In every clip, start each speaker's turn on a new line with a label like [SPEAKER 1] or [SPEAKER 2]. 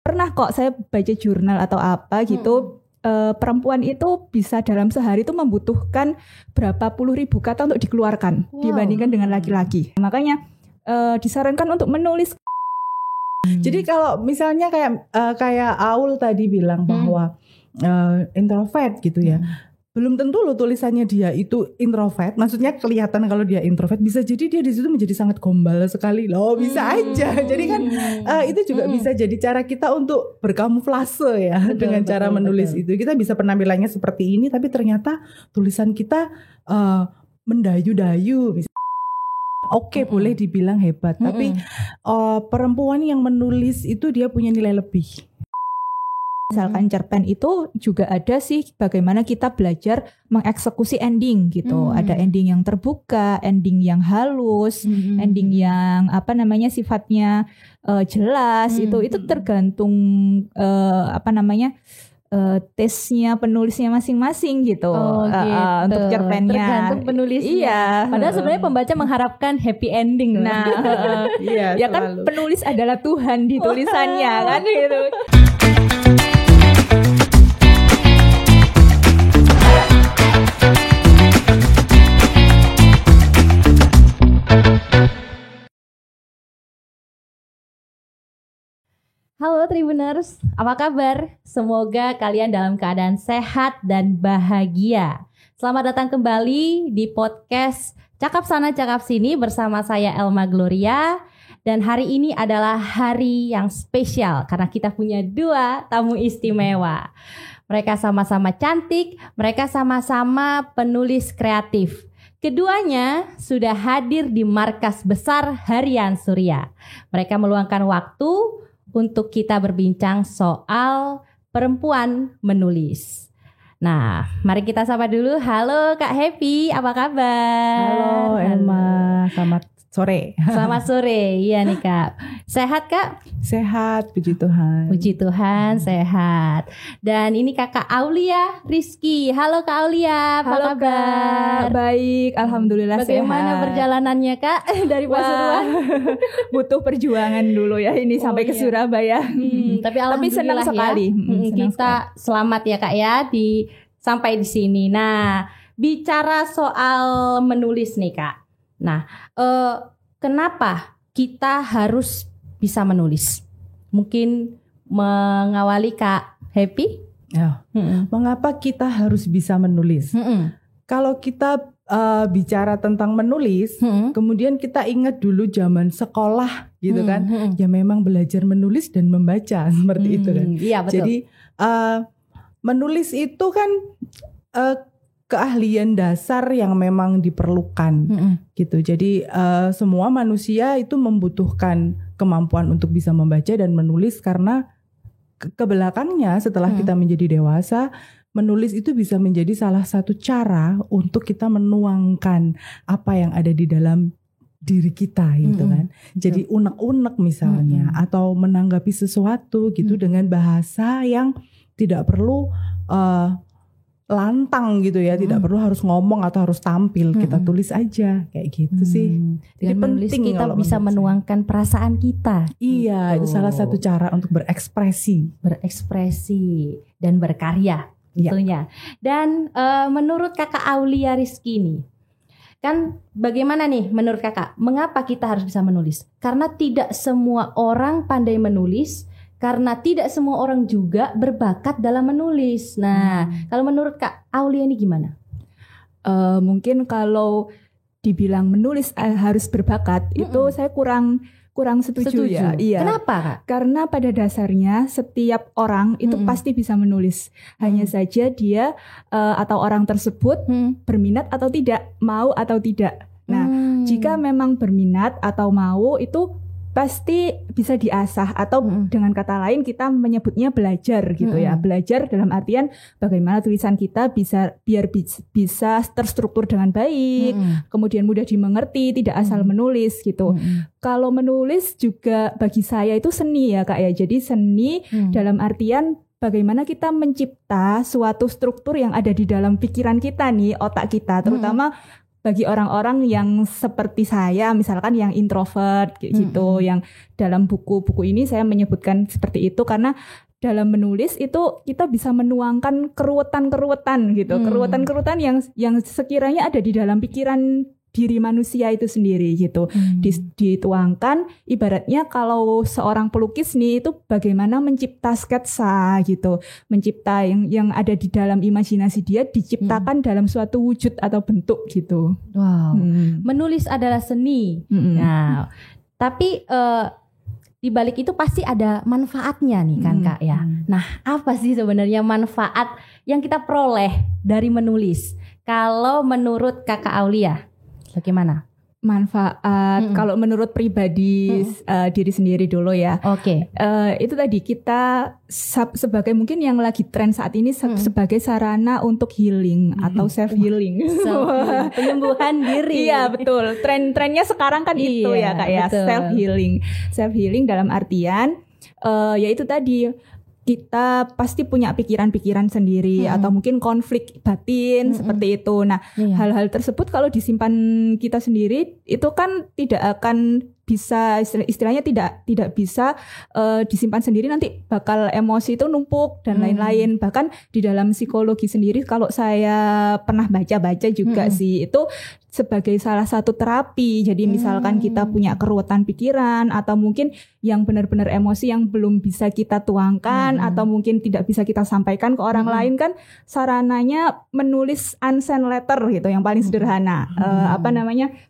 [SPEAKER 1] Pernah kok saya baca jurnal atau apa gitu, perempuan itu bisa dalam sehari itu membutuhkan berapa puluh ribu kata untuk dikeluarkan dibandingkan dengan laki-laki. Makanya disarankan untuk menulis.
[SPEAKER 2] Jadi kalau misalnya kayak Aul tadi bilang bahwa introvert gitu ya, belum tentu loh tulisannya dia itu introvert. Maksudnya kelihatan kalau dia introvert, bisa jadi dia di situ menjadi sangat gombal sekali loh, bisa aja. Jadi kan itu juga bisa jadi cara kita untuk berkamuflase ya, dengan cara menulis itu. Kita bisa penampilannya seperti ini, tapi ternyata tulisan kita mendayu-dayu. Oke, boleh dibilang hebat, tapi perempuan yang menulis itu dia punya nilai lebih.
[SPEAKER 1] Misalkan cerpen itu juga ada sih bagaimana kita belajar mengeksekusi ending gitu. Ada ending yang terbuka, ending yang halus, ending yang sifatnya jelas. Itu tergantung tesnya penulisnya masing-masing gitu. Untuk cerpennya.
[SPEAKER 3] Tergantung penulisnya.
[SPEAKER 1] Iya.
[SPEAKER 3] Padahal sebenarnya pembaca mengharapkan happy ending.
[SPEAKER 1] Nah,
[SPEAKER 2] iya,
[SPEAKER 1] ya kan penulis adalah Tuhan di tulisannya kan gitu.
[SPEAKER 3] Halo Tribuners, apa kabar? Semoga kalian dalam keadaan sehat dan bahagia. Selamat datang kembali di podcast Cakap Sana Cakap Sini bersama saya Elma Gloria. Dan hari ini adalah hari yang spesial karena kita punya 2 tamu istimewa. Mereka sama-sama cantik, mereka sama-sama penulis kreatif. Keduanya sudah hadir di markas besar Harian Surya. Mereka meluangkan waktu untuk kita berbincang soal perempuan menulis. Nah, mari kita sapa dulu. Halo Kak Happy, apa kabar?
[SPEAKER 2] Halo Elma, selamat sore.
[SPEAKER 3] Selamat sore, iya nih Kak. Sehat Kak?
[SPEAKER 2] Sehat, puji Tuhan.
[SPEAKER 3] Puji Tuhan, sehat. Dan ini Kakak Aulia Rizky. Halo Kak Aulia, apa
[SPEAKER 1] Halo
[SPEAKER 3] kabar?
[SPEAKER 1] Kak, baik, alhamdulillah
[SPEAKER 3] Bagaimana
[SPEAKER 1] sehat.
[SPEAKER 3] perjalanannya Kak dari Pasuruan?
[SPEAKER 1] Butuh perjuangan dulu ya ini sampai ke Surabaya.
[SPEAKER 3] Tapi alhamdulillah
[SPEAKER 1] senang sekali.
[SPEAKER 3] Senang kita sekali. Selamat ya Kak ya sampai di sini. Nah, bicara soal menulis nih Kak. Nah, kenapa kita harus bisa menulis? Mungkin mengawali Kak Happy?
[SPEAKER 2] Ya. Mengapa kita harus bisa menulis? Kalau kita bicara tentang menulis, kemudian kita ingat dulu zaman sekolah gitu kan, ya memang belajar menulis dan membaca seperti itu kan.
[SPEAKER 3] Iya, betul.
[SPEAKER 2] Jadi menulis itu kan keahlian dasar yang memang diperlukan gitu. Jadi semua manusia itu membutuhkan kemampuan untuk bisa membaca dan menulis karena kebelakangnya setelah kita menjadi dewasa, menulis itu bisa menjadi salah satu cara untuk kita menuangkan apa yang ada di dalam diri kita gitu kan. Jadi unek-unek misalnya atau menanggapi sesuatu gitu dengan bahasa yang tidak perlu lantang gitu ya, tidak perlu harus ngomong atau harus tampil, kita tulis aja kayak gitu sih.
[SPEAKER 3] Dengan menulis kita bisa menuangkan perasaan kita.
[SPEAKER 2] Iya, itu salah satu cara untuk berekspresi
[SPEAKER 3] dan berkarya tentunya. Dan menurut Kakak Aulia Rizky nih, kan bagaimana nih menurut Kakak, mengapa kita harus bisa menulis? Karena tidak semua orang pandai menulis. Karena tidak semua orang juga berbakat dalam menulis. Nah, kalau menurut Kak Aulia ini gimana?
[SPEAKER 1] Mungkin kalau dibilang menulis harus berbakat, itu saya kurang setuju ya. Iya.
[SPEAKER 3] Kenapa Kak?
[SPEAKER 1] Karena pada dasarnya setiap orang itu pasti bisa menulis. Hanya saja dia atau orang tersebut berminat atau tidak, mau atau tidak. Nah, jika memang berminat atau mau itu pasti bisa diasah atau dengan kata lain kita menyebutnya belajar gitu ya. Belajar dalam artian bagaimana tulisan kita bisa terstruktur dengan baik, kemudian mudah dimengerti, tidak asal menulis gitu. Kalau menulis juga bagi saya itu seni ya Kak ya. Jadi seni dalam artian bagaimana kita mencipta suatu struktur yang ada di dalam pikiran kita nih, otak kita, terutama bagi orang-orang yang seperti saya, misalkan yang introvert gitu, yang dalam buku-buku ini saya menyebutkan seperti itu karena dalam menulis itu kita bisa menuangkan keruwetan-keruwetan gitu, keruwetan-keruwetan yang sekiranya ada di dalam pikiran diri manusia itu sendiri gitu. Dituangkan ibaratnya kalau seorang pelukis nih itu bagaimana mencipta sketsa gitu, mencipta yang ada di dalam imajinasi dia diciptakan dalam suatu wujud atau bentuk gitu.
[SPEAKER 3] Wow. Menulis adalah seni. Nah, tapi di balik itu pasti ada manfaatnya nih kan Kak ya. Nah, apa sih sebenarnya manfaat yang kita peroleh dari menulis? Kalau menurut Kakak Aulia, bagaimana?
[SPEAKER 1] Manfaat kalau menurut pribadi diri sendiri dulu ya.
[SPEAKER 3] Oke.
[SPEAKER 1] Itu tadi kita sebagai mungkin yang lagi tren saat ini sebagai sarana untuk healing atau self healing.
[SPEAKER 3] Penyembuhan diri.
[SPEAKER 1] Iya betul. Trennya sekarang kan itu ya Kak ya, self healing. Self healing dalam artian yaitu tadi kita pasti punya pikiran-pikiran sendiri atau mungkin konflik batin seperti itu. Nah, hal-hal tersebut kalau disimpan kita sendiri itu kan tidak akan bisa istilahnya tidak bisa disimpan sendiri, nanti bakal emosi itu numpuk dan lain-lain. Bahkan di dalam psikologi sendiri kalau saya pernah baca-baca juga sih itu sebagai salah satu terapi. Jadi misalkan kita punya keruwetan pikiran atau mungkin yang benar-benar emosi yang belum bisa kita tuangkan atau mungkin tidak bisa kita sampaikan ke orang lain, kan sarananya menulis unsent letter gitu yang paling sederhana.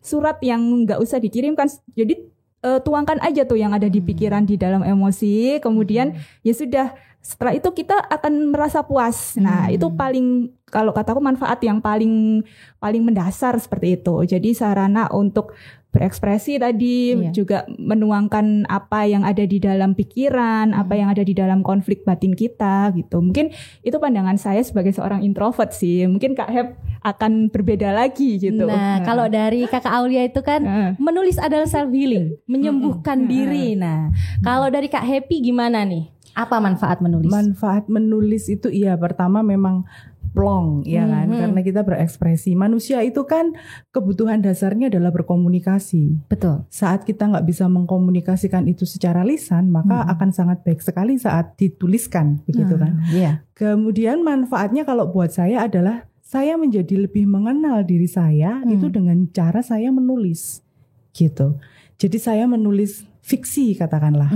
[SPEAKER 1] Surat yang nggak usah dikirimkan. Jadi tuangkan aja tuh yang ada di pikiran, di dalam emosi, kemudian ya sudah, setelah itu kita akan merasa puas. Nah, itu paling, kalau kataku manfaat yang paling mendasar seperti itu. Jadi sarana untuk berekspresi tadi, juga menuangkan apa yang ada di dalam pikiran, apa yang ada di dalam konflik batin kita gitu. Mungkin itu pandangan saya sebagai seorang introvert sih. Mungkin Kak Hep akan berbeda lagi gitu.
[SPEAKER 3] Nah, kalau dari Kakak Aulia itu kan menulis adalah self healing, menyembuhkan diri. Nah, kalau dari Kak Happy gimana nih? Apa manfaat menulis?
[SPEAKER 2] Manfaat menulis itu pertama memang plong ya kan, karena kita berekspresi. Manusia itu kan kebutuhan dasarnya adalah berkomunikasi.
[SPEAKER 3] Betul.
[SPEAKER 2] Saat kita nggak bisa mengkomunikasikan itu secara lisan, maka akan sangat baik sekali saat dituliskan, begitu kan?
[SPEAKER 3] Iya.
[SPEAKER 2] Kemudian manfaatnya kalau buat saya adalah saya menjadi lebih mengenal diri saya itu dengan cara saya menulis, gitu. Jadi saya menulis fiksi katakanlah.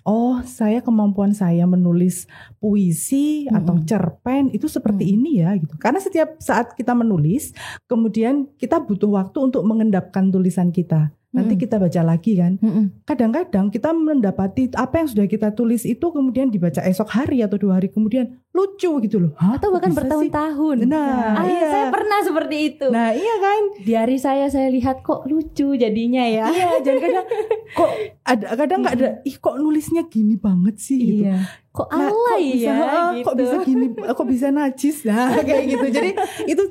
[SPEAKER 2] Oh, kemampuan saya menulis puisi atau cerpen itu seperti ini ya gitu. Karena setiap saat kita menulis, kemudian kita butuh waktu untuk mengendapkan tulisan kita. Nanti kita baca lagi kan. Kadang-kadang kita mendapati apa yang sudah kita tulis itu kemudian dibaca esok hari atau 2 hari kemudian lucu gitu loh.
[SPEAKER 3] Atau bahkan bertahun-tahun.
[SPEAKER 2] Nah,
[SPEAKER 3] saya pernah seperti itu.
[SPEAKER 2] Nah, iya kan.
[SPEAKER 3] Diari saya lihat kok lucu jadinya ya.
[SPEAKER 2] Iya, jadi kadang nggak ada. Kok nulisnya gini banget sih gitu.
[SPEAKER 3] Kok alay
[SPEAKER 2] gitu. Kok bisa gini, kok bisa najis kayak gitu. Jadi itu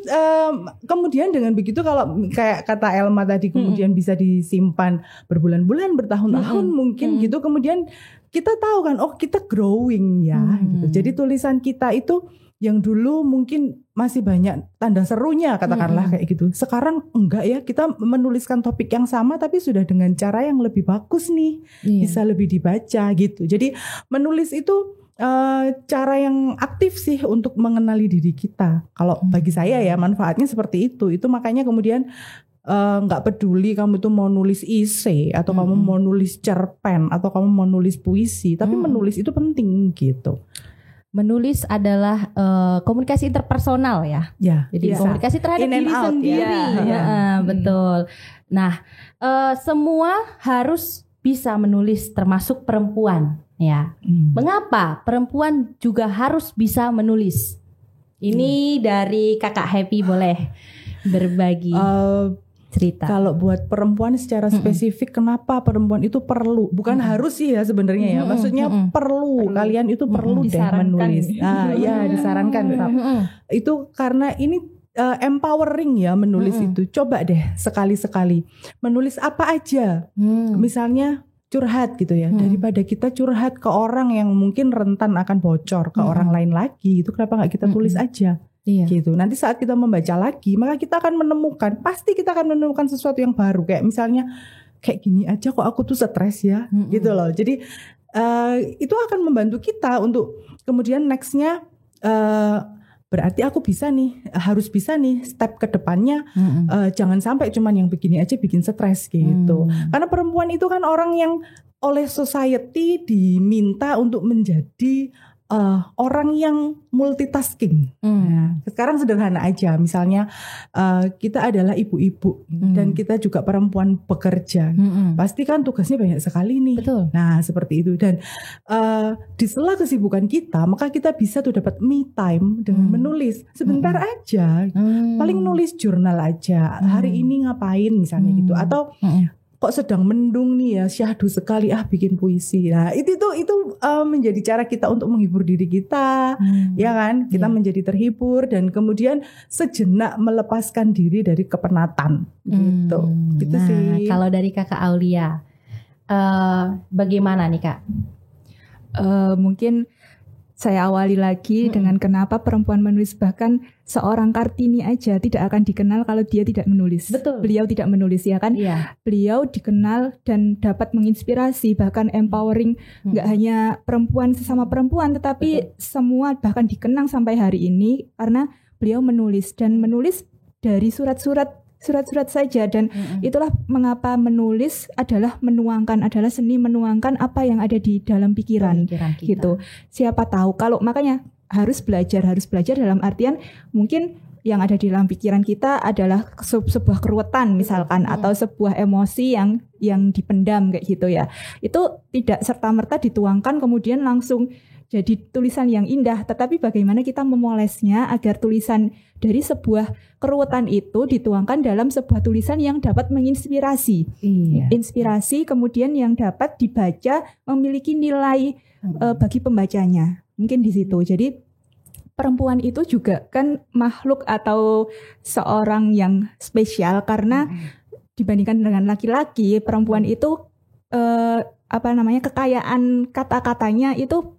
[SPEAKER 2] kemudian dengan begitu kalau kayak kata Elma tadi kemudian bisa disimpan berbulan-bulan, bertahun-tahun mungkin gitu. Kemudian kita tahu kan, oh kita growing ya gitu. Jadi tulisan kita itu yang dulu mungkin masih banyak tanda serunya katakanlah kayak gitu. Sekarang enggak ya, kita menuliskan topik yang sama tapi sudah dengan cara yang lebih bagus nih. Bisa lebih dibaca gitu. Jadi menulis itu cara yang aktif sih untuk mengenali diri kita. Kalau bagi saya ya manfaatnya seperti itu. Itu makanya kemudian nggak peduli kamu itu mau nulis esai atau kamu mau nulis cerpen atau kamu mau nulis puisi, tapi menulis itu penting gitu.
[SPEAKER 3] Menulis adalah komunikasi interpersonal ya. Jadi komunikasi terhadap diri sendiri. Betul. Nah, semua harus bisa menulis termasuk perempuan ya. Mengapa perempuan juga harus bisa menulis? Ini dari Kakak Happy boleh berbagi cerita. Kalau
[SPEAKER 2] buat perempuan secara spesifik, kenapa perempuan itu perlu? Bukan harus sih ya sebenarnya ya. Maksudnya perlu. Kalian itu perlu deh menulis. Disarankan. Itu karena ini empowering ya menulis itu. Coba deh sekali-sekali menulis apa aja. Misalnya curhat gitu ya. Daripada kita curhat ke orang yang mungkin rentan akan bocor ke orang lain lagi, itu kenapa nggak kita tulis aja Gitu. Nanti saat kita membaca lagi, maka kita akan pasti kita akan menemukan sesuatu yang baru. Kayak misalnya, kayak gini aja kok aku tuh stres ya, gitu loh. Jadi itu akan membantu kita untuk kemudian nextnya, berarti aku harus bisa nih step ke depannya. Jangan sampai cuman yang begini aja bikin stres gitu. Karena perempuan itu kan orang yang oleh society diminta untuk menjadi orang yang multitasking. Nah, sekarang sederhana aja, misalnya kita adalah ibu-ibu dan kita juga perempuan pekerja, pasti kan tugasnya banyak sekali nih.
[SPEAKER 3] Betul.
[SPEAKER 2] Nah seperti itu, dan di sela kesibukan kita, maka kita bisa tuh dapat me time dengan menulis sebentar aja, paling nulis jurnal aja, hari ini ngapain misalnya gitu, atau kok sedang mendung nih ya, syahdu sekali, bikin puisi. Nah itu menjadi cara kita untuk menghibur diri kita, ya kan? Kita menjadi terhibur dan kemudian sejenak melepaskan diri dari kepenatan, gitu. Gitu
[SPEAKER 3] nah,
[SPEAKER 2] sih.
[SPEAKER 3] Kalau dari Kakak Aulia, bagaimana nih Kak?
[SPEAKER 1] Mungkin saya awali lagi dengan kenapa perempuan menulis. Bahkan seorang Kartini aja tidak akan dikenal kalau dia tidak menulis.
[SPEAKER 3] Betul.
[SPEAKER 1] Beliau tidak menulis, ya kan?
[SPEAKER 3] Iya.
[SPEAKER 1] Beliau dikenal dan dapat menginspirasi, bahkan empowering, nggak hanya perempuan sesama perempuan, tetapi semua, bahkan dikenang sampai hari ini karena beliau menulis, dan menulis dari surat-surat saja. Dan itulah mengapa menulis adalah adalah seni menuangkan apa yang ada di dalam pikiran gitu. Siapa tahu, kalau makanya harus belajar dalam artian mungkin yang ada di dalam pikiran kita adalah sebuah keruwetan misalkan, atau sebuah emosi yang dipendam kayak gitu ya. Itu tidak serta-merta dituangkan kemudian langsung jadi tulisan yang indah, tetapi bagaimana kita memolesnya agar tulisan dari sebuah keruwetan itu dituangkan dalam sebuah tulisan yang dapat menginspirasi. Inspirasi kemudian yang dapat dibaca, memiliki nilai bagi pembacanya. Mungkin di situ. Jadi perempuan itu juga kan makhluk atau seorang yang spesial karena dibandingkan dengan laki-laki, perempuan itu kekayaan kata-katanya itu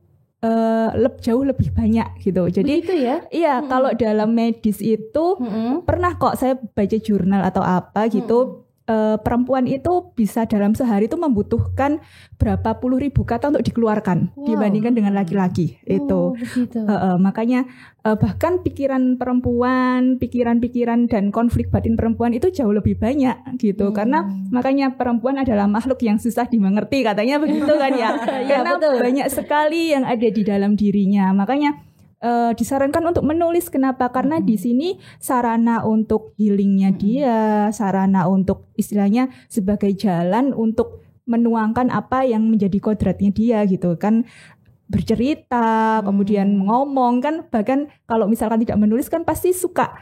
[SPEAKER 1] jauh lebih banyak gitu. Jadi
[SPEAKER 3] begitu ya?
[SPEAKER 1] Iya, kalau dalam medis itu pernah kok saya baca jurnal atau apa gitu, perempuan itu bisa dalam sehari itu membutuhkan berapa puluh ribu kata untuk dikeluarkan dibandingkan dengan laki-laki itu. Makanya bahkan pikiran perempuan, pikiran-pikiran dan konflik batin perempuan itu jauh lebih banyak gitu. Karena makanya perempuan adalah makhluk yang susah dimengerti, katanya begitu kan ya. Karena banyak sekali yang ada di dalam dirinya. Makanya disarankan untuk menulis. Kenapa? Karena di sini sarana untuk healingnya dia, sarana untuk istilahnya sebagai jalan untuk menuangkan apa yang menjadi kodratnya dia gitu kan. Bercerita, kemudian ngomong kan, bahkan kalau misalkan tidak menulis kan pasti suka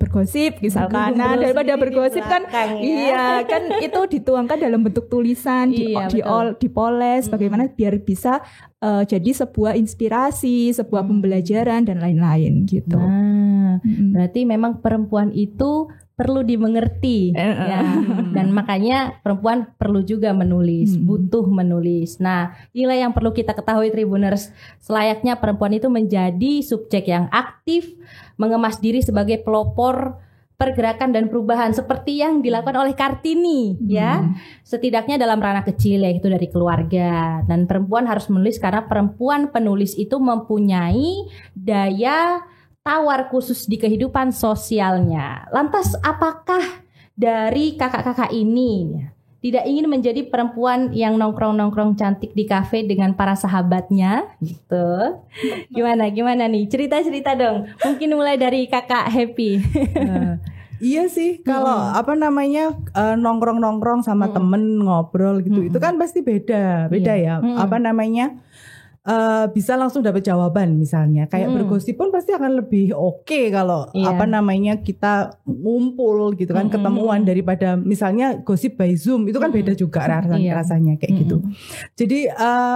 [SPEAKER 1] bergosip misalkan. Nah, daripada bergosip kan iya kan itu dituangkan dalam bentuk tulisan, dipoles bagaimana biar bisa jadi sebuah inspirasi, sebuah pembelajaran dan lain-lain gitu.
[SPEAKER 3] Nah, berarti memang perempuan itu perlu dimengerti ya. Dan makanya perempuan perlu juga menulis, butuh menulis. Nah, inilah yang perlu kita ketahui Tribuners, selayaknya perempuan itu menjadi subjek yang aktif, mengemas diri sebagai pelopor pergerakan dan perubahan seperti yang dilakukan oleh Kartini ya. Setidaknya dalam ranah kecil, yaitu dari keluarga. Dan perempuan harus menulis karena perempuan penulis itu mempunyai daya tawar khusus di kehidupan sosialnya. Lantas apakah dari kakak-kakak ini tidak ingin menjadi perempuan yang nongkrong-nongkrong cantik di kafe dengan para sahabatnya gitu? Gimana nih? Cerita-cerita dong. Mungkin mulai dari Kakak Happy.
[SPEAKER 2] Iya sih, kalau nongkrong-nongkrong sama temen ngobrol gitu, itu kan pasti beda ya. Bisa langsung dapat jawaban misalnya. Kayak bergosip pun pasti akan lebih oke kalau kita ngumpul gitu kan, ketemuan, daripada misalnya gosip by Zoom. Itu kan beda juga rasanya kayak gitu. Jadi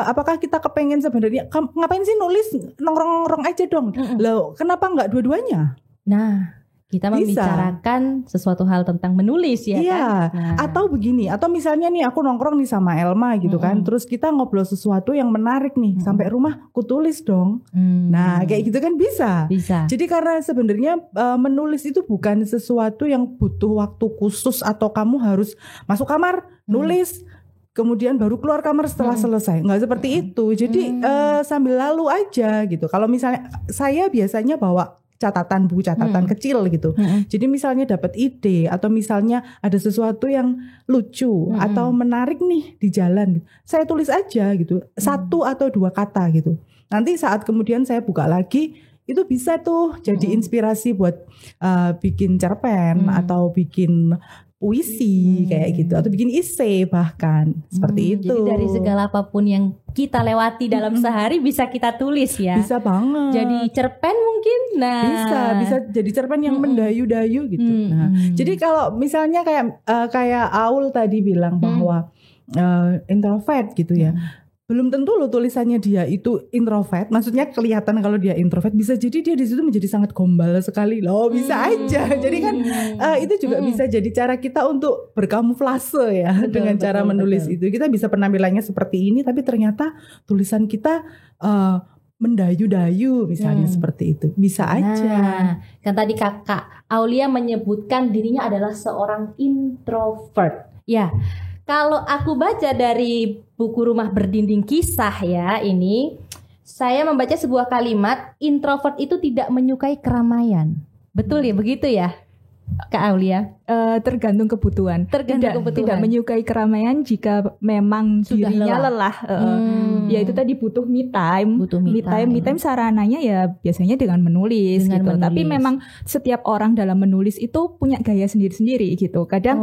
[SPEAKER 2] apakah kita kepengen sebenarnya ngapain sih nulis, nongkrong-nongkrong aja dong. Loh, kenapa enggak dua-duanya?
[SPEAKER 3] Nah, Kita membicarakan sesuatu hal tentang menulis ya kan?
[SPEAKER 2] Nah. Atau begini, atau misalnya nih aku nongkrong nih sama Elma gitu kan, terus kita ngobrol sesuatu yang menarik nih, sampai rumah ku tulis dong. Nah kayak gitu kan bisa. Jadi karena sebenarnya menulis itu bukan sesuatu yang butuh waktu khusus atau kamu harus masuk kamar nulis, kemudian baru keluar kamar setelah selesai. Nggak seperti itu. Jadi sambil lalu aja gitu. Kalau misalnya saya biasanya bawa buku catatan kecil gitu. Jadi misalnya dapat ide atau misalnya ada sesuatu yang lucu atau menarik nih di jalan, saya tulis aja gitu, 1 atau 2 kata gitu. Nanti saat kemudian saya buka lagi, itu bisa tuh jadi inspirasi buat bikin cerpen atau bikin puisi kayak gitu, atau bikin esai bahkan seperti itu.
[SPEAKER 3] Jadi dari segala apapun yang kita lewati dalam sehari bisa kita tulis ya.
[SPEAKER 2] Bisa banget.
[SPEAKER 3] Jadi cerpen mungkin. Nah,
[SPEAKER 2] bisa jadi cerpen yang mendayu-dayu gitu. Nah, jadi kalau misalnya kayak Aul tadi bilang bahwa introvert gitu ya. Belum tentu loh tulisannya dia itu introvert. Maksudnya kelihatan kalau dia introvert, bisa jadi dia di situ menjadi sangat gombal sekali loh. Bisa aja. Jadi kan itu juga bisa jadi cara kita untuk berkamuflase ya, dengan cara menulis itu. Kita bisa penampilannya seperti ini, tapi ternyata tulisan kita mendayu-dayu misalnya seperti itu. Bisa aja.
[SPEAKER 3] Kan tadi Kakak Aulia menyebutkan dirinya adalah seorang introvert. Ya. Kalau aku baca dari buku Rumah Berdinding Kisah ya ini, saya membaca sebuah kalimat, introvert itu tidak menyukai keramaian. Betul ya, begitu ya Kak Aulia?
[SPEAKER 1] Tergantung kebutuhan. Tidak menyukai keramaian jika memang sudah dirinya lelah. Ya itu tadi butuh me time. Me time sarananya ya biasanya dengan menulis gitu. Tapi memang setiap orang dalam menulis itu punya gaya sendiri-sendiri gitu. Kadang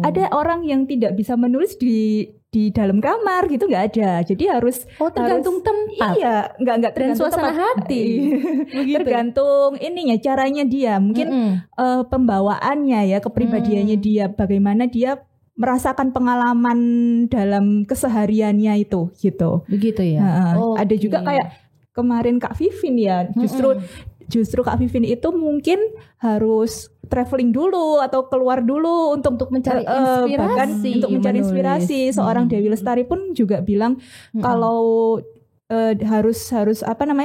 [SPEAKER 1] ada orang yang tidak bisa menulis di dalam kamar gitu, nggak ada. Jadi harus
[SPEAKER 3] tergantung tempat.
[SPEAKER 1] Iya, nggak tergantung
[SPEAKER 3] suasana hati.
[SPEAKER 1] Tergantung ininya, caranya dia. Mungkin pembawaannya ya, kepribadiannya dia, bagaimana dia merasakan pengalaman dalam kesehariannya itu gitu.
[SPEAKER 3] Begitu ya.
[SPEAKER 1] Ada juga kayak kemarin Kak Vivin ya, justru Kak Vivin itu mungkin harus traveling dulu atau keluar dulu untuk mencari inspirasi, bahkan untuk mencari inspirasi. Seorang Dewi Lestari pun juga bilang kalau harus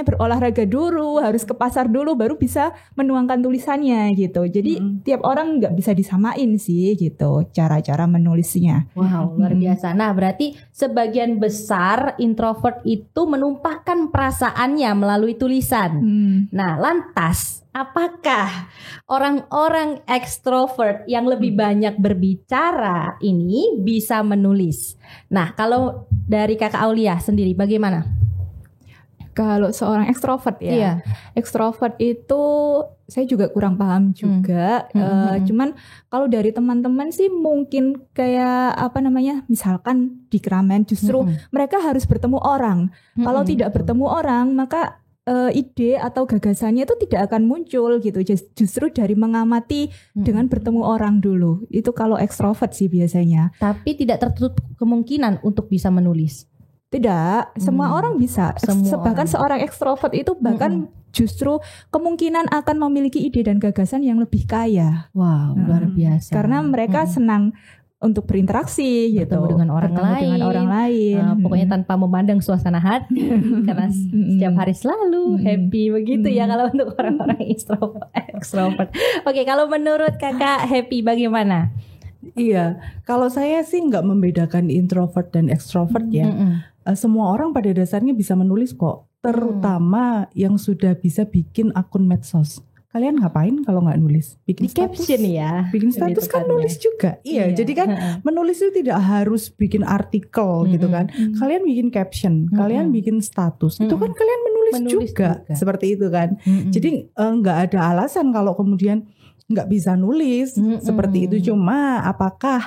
[SPEAKER 1] berolahraga dulu, harus ke pasar dulu baru bisa menuangkan tulisannya gitu. Jadi tiap orang nggak bisa disamain sih gitu cara-cara menulisnya.
[SPEAKER 3] Wow, luar biasa. Nah, berarti sebagian besar introvert itu menumpahkan perasaannya melalui tulisan. Nah, lantas apakah orang-orang ekstrovert yang lebih banyak berbicara ini bisa menulis? Nah, kalau dari Kakak Aulia sendiri bagaimana?
[SPEAKER 1] Kalau seorang ekstrovert ya, ekstrovert itu saya juga kurang paham juga. Cuman kalau dari teman-teman sih mungkin kayak misalkan di keramaian justru mereka harus bertemu orang. Kalau tidak bertemu orang maka ide atau gagasannya itu tidak akan muncul gitu. Justru dari mengamati dengan bertemu orang dulu. Itu kalau ekstrovert sih biasanya.
[SPEAKER 3] Tapi tidak tertutup kemungkinan untuk bisa menulis.
[SPEAKER 1] Tidak, semua orang bisa. Bahkan seorang ekstrovert itu bahkan justru kemungkinan akan memiliki ide dan gagasan yang lebih kaya.
[SPEAKER 3] Wow, luar biasa.
[SPEAKER 1] Karena mereka senang untuk berinteraksi gitu
[SPEAKER 3] dengan orang lain. Pokoknya tanpa memandang suasana hati karena setiap hari selalu happy begitu ya kalau untuk orang-orang ekstrovert. Oke, kalau menurut Kakak Happy bagaimana?
[SPEAKER 2] Iya, kalau saya sih nggak membedakan introvert dan extrovert ya. Semua orang pada dasarnya bisa menulis kok, terutama yang sudah bisa bikin akun medsos. Kalian ngapain kalau nggak nulis? Bikin status
[SPEAKER 3] caption ya.
[SPEAKER 2] Bikin status kan nulis juga. Iya, jadi kan menulis itu tidak harus bikin artikel gitu kan. Kalian bikin caption, kalian bikin status. Itu kan kalian menulis juga. Seperti itu kan. Jadi nggak ada alasan kalau kemudian nggak bisa nulis seperti itu. Cuma apakah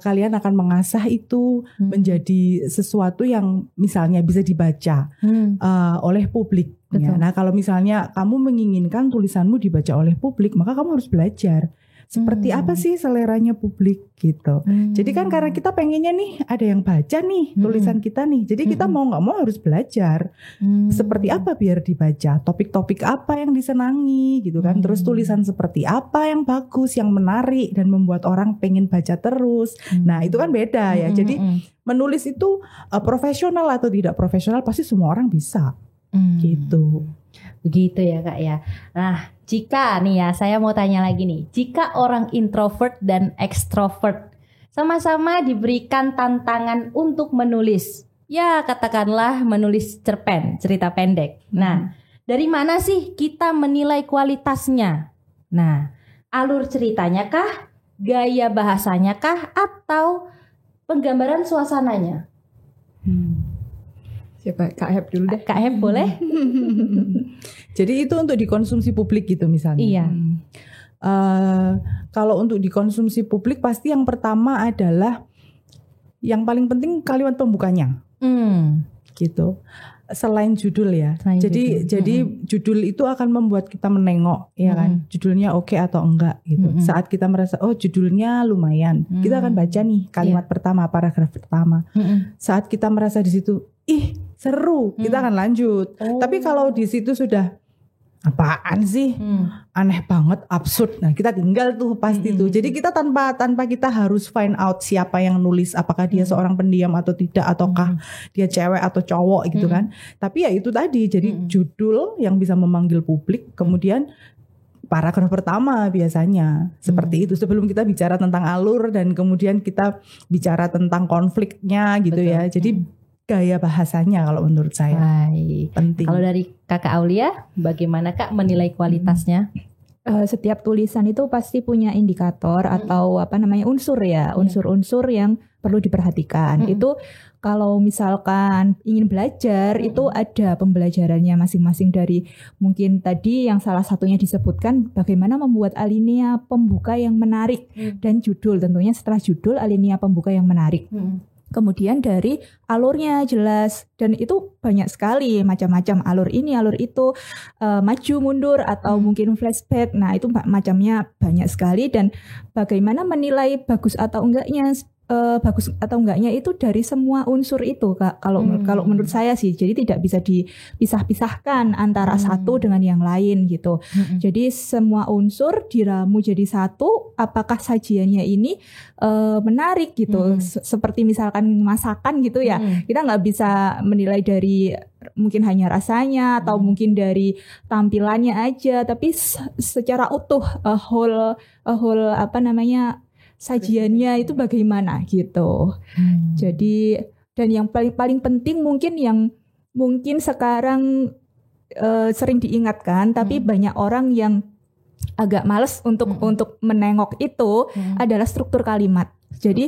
[SPEAKER 2] kalian akan mengasah itu menjadi sesuatu yang misalnya bisa dibaca oleh publik. Ya. Nah kalau misalnya kamu menginginkan tulisanmu dibaca oleh publik, maka kamu harus belajar. Seperti apa sih seleranya publik gitu. Jadi kan karena kita pengennya nih ada yang baca nih tulisan kita nih. Jadi kita mau nggak mau harus belajar seperti apa biar dibaca, topik-topik apa yang disenangi gitu kan. Terus tulisan seperti apa yang bagus, yang menarik dan membuat orang pengen baca terus. Nah itu kan beda ya. Jadi menulis itu profesional atau tidak profesional pasti semua orang bisa gitu.
[SPEAKER 3] Begitu ya Kak ya. Nah jika nih ya saya mau tanya lagi nih, jika orang introvert dan ekstrovert sama-sama diberikan tantangan untuk menulis, ya katakanlah menulis cerpen, cerita pendek. Nah dari mana sih kita menilai kualitasnya? Nah alur ceritanya kah, gaya bahasanya kah, atau penggambaran suasananya?
[SPEAKER 1] Coba Kak Heb dulu deh.
[SPEAKER 3] Kak Heb boleh?
[SPEAKER 2] Jadi itu untuk dikonsumsi publik gitu misalnya.
[SPEAKER 3] Iya.
[SPEAKER 2] Kalau untuk dikonsumsi publik pasti yang pertama adalah yang paling penting kalimat pembukanya. Gitu. Selain judul ya. Jadi judul itu akan membuat kita menengok ya kan. Judulnya oke atau enggak gitu. Saat kita merasa oh judulnya lumayan, kita akan baca nih kalimat pertama, paragraf pertama. Saat kita merasa di situ ih seru, kita akan lanjut. Tapi kalau di situ sudah apaan sih, aneh banget, absurd, nah kita tinggal tuh pasti tuh. Jadi kita tanpa kita harus find out siapa yang nulis, apakah dia seorang pendiam atau tidak, ataukah dia cewek atau cowok gitu kan. Tapi ya itu tadi, jadi judul yang bisa memanggil publik, kemudian paragraf pertama biasanya seperti itu. Sebelum kita bicara tentang alur dan kemudian kita bicara tentang konfliknya gitu. Betul. Ya. Jadi gaya bahasanya kalau menurut saya penting. Kalau
[SPEAKER 3] dari Kakak Aulia, bagaimana Kak menilai kualitasnya?
[SPEAKER 1] Setiap tulisan itu pasti punya indikator atau unsur ya, unsur-unsur yang perlu diperhatikan. Itu kalau misalkan ingin belajar itu ada pembelajarannya masing-masing, dari mungkin tadi yang salah satunya disebutkan bagaimana membuat alinea pembuka yang menarik dan judul, tentunya setelah judul alinea pembuka yang menarik. Kemudian dari alurnya jelas, dan itu banyak sekali macam-macam alur ini, alur itu, maju mundur atau mungkin flashback. Nah itu macamnya banyak sekali, dan bagaimana menilai bagus atau enggaknya itu dari semua unsur itu Kak. Kalau menurut saya sih, jadi tidak bisa dipisah-pisahkan antara satu dengan yang lain gitu. Jadi semua unsur diramu jadi satu. Apakah sajiannya ini menarik gitu? Seperti misalkan masakan gitu ya. Kita nggak bisa menilai dari mungkin hanya rasanya atau mungkin dari tampilannya aja, tapi secara utuh whole sajiannya itu bagaimana gitu. Jadi, dan yang paling penting mungkin yang mungkin sekarang sering diingatkan, tapi banyak orang yang agak malas untuk menengok itu adalah struktur kalimat. Jadi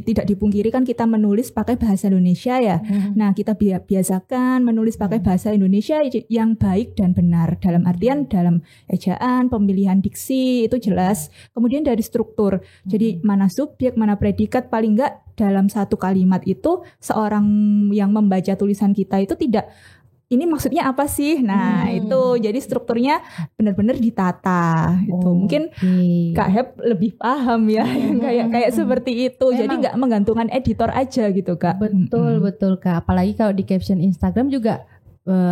[SPEAKER 1] tidak dipungkiri kan kita menulis pakai bahasa Indonesia ya. Nah kita biasakan menulis pakai bahasa Indonesia yang baik dan benar. Dalam artian dalam ejaan, pemilihan diksi itu jelas. Kemudian dari struktur. Jadi mana subjek, mana predikat, paling enggak dalam satu kalimat itu seorang yang membaca tulisan kita itu tidak, ini maksudnya apa sih? Nah itu jadi strukturnya benar-benar ditata. Itu mungkin Kak Heb lebih paham ya, kayak seperti itu. Memang. Jadi nggak menggantungkan editor aja gitu Kak.
[SPEAKER 3] Betul Kak. Apalagi kalau di caption Instagram juga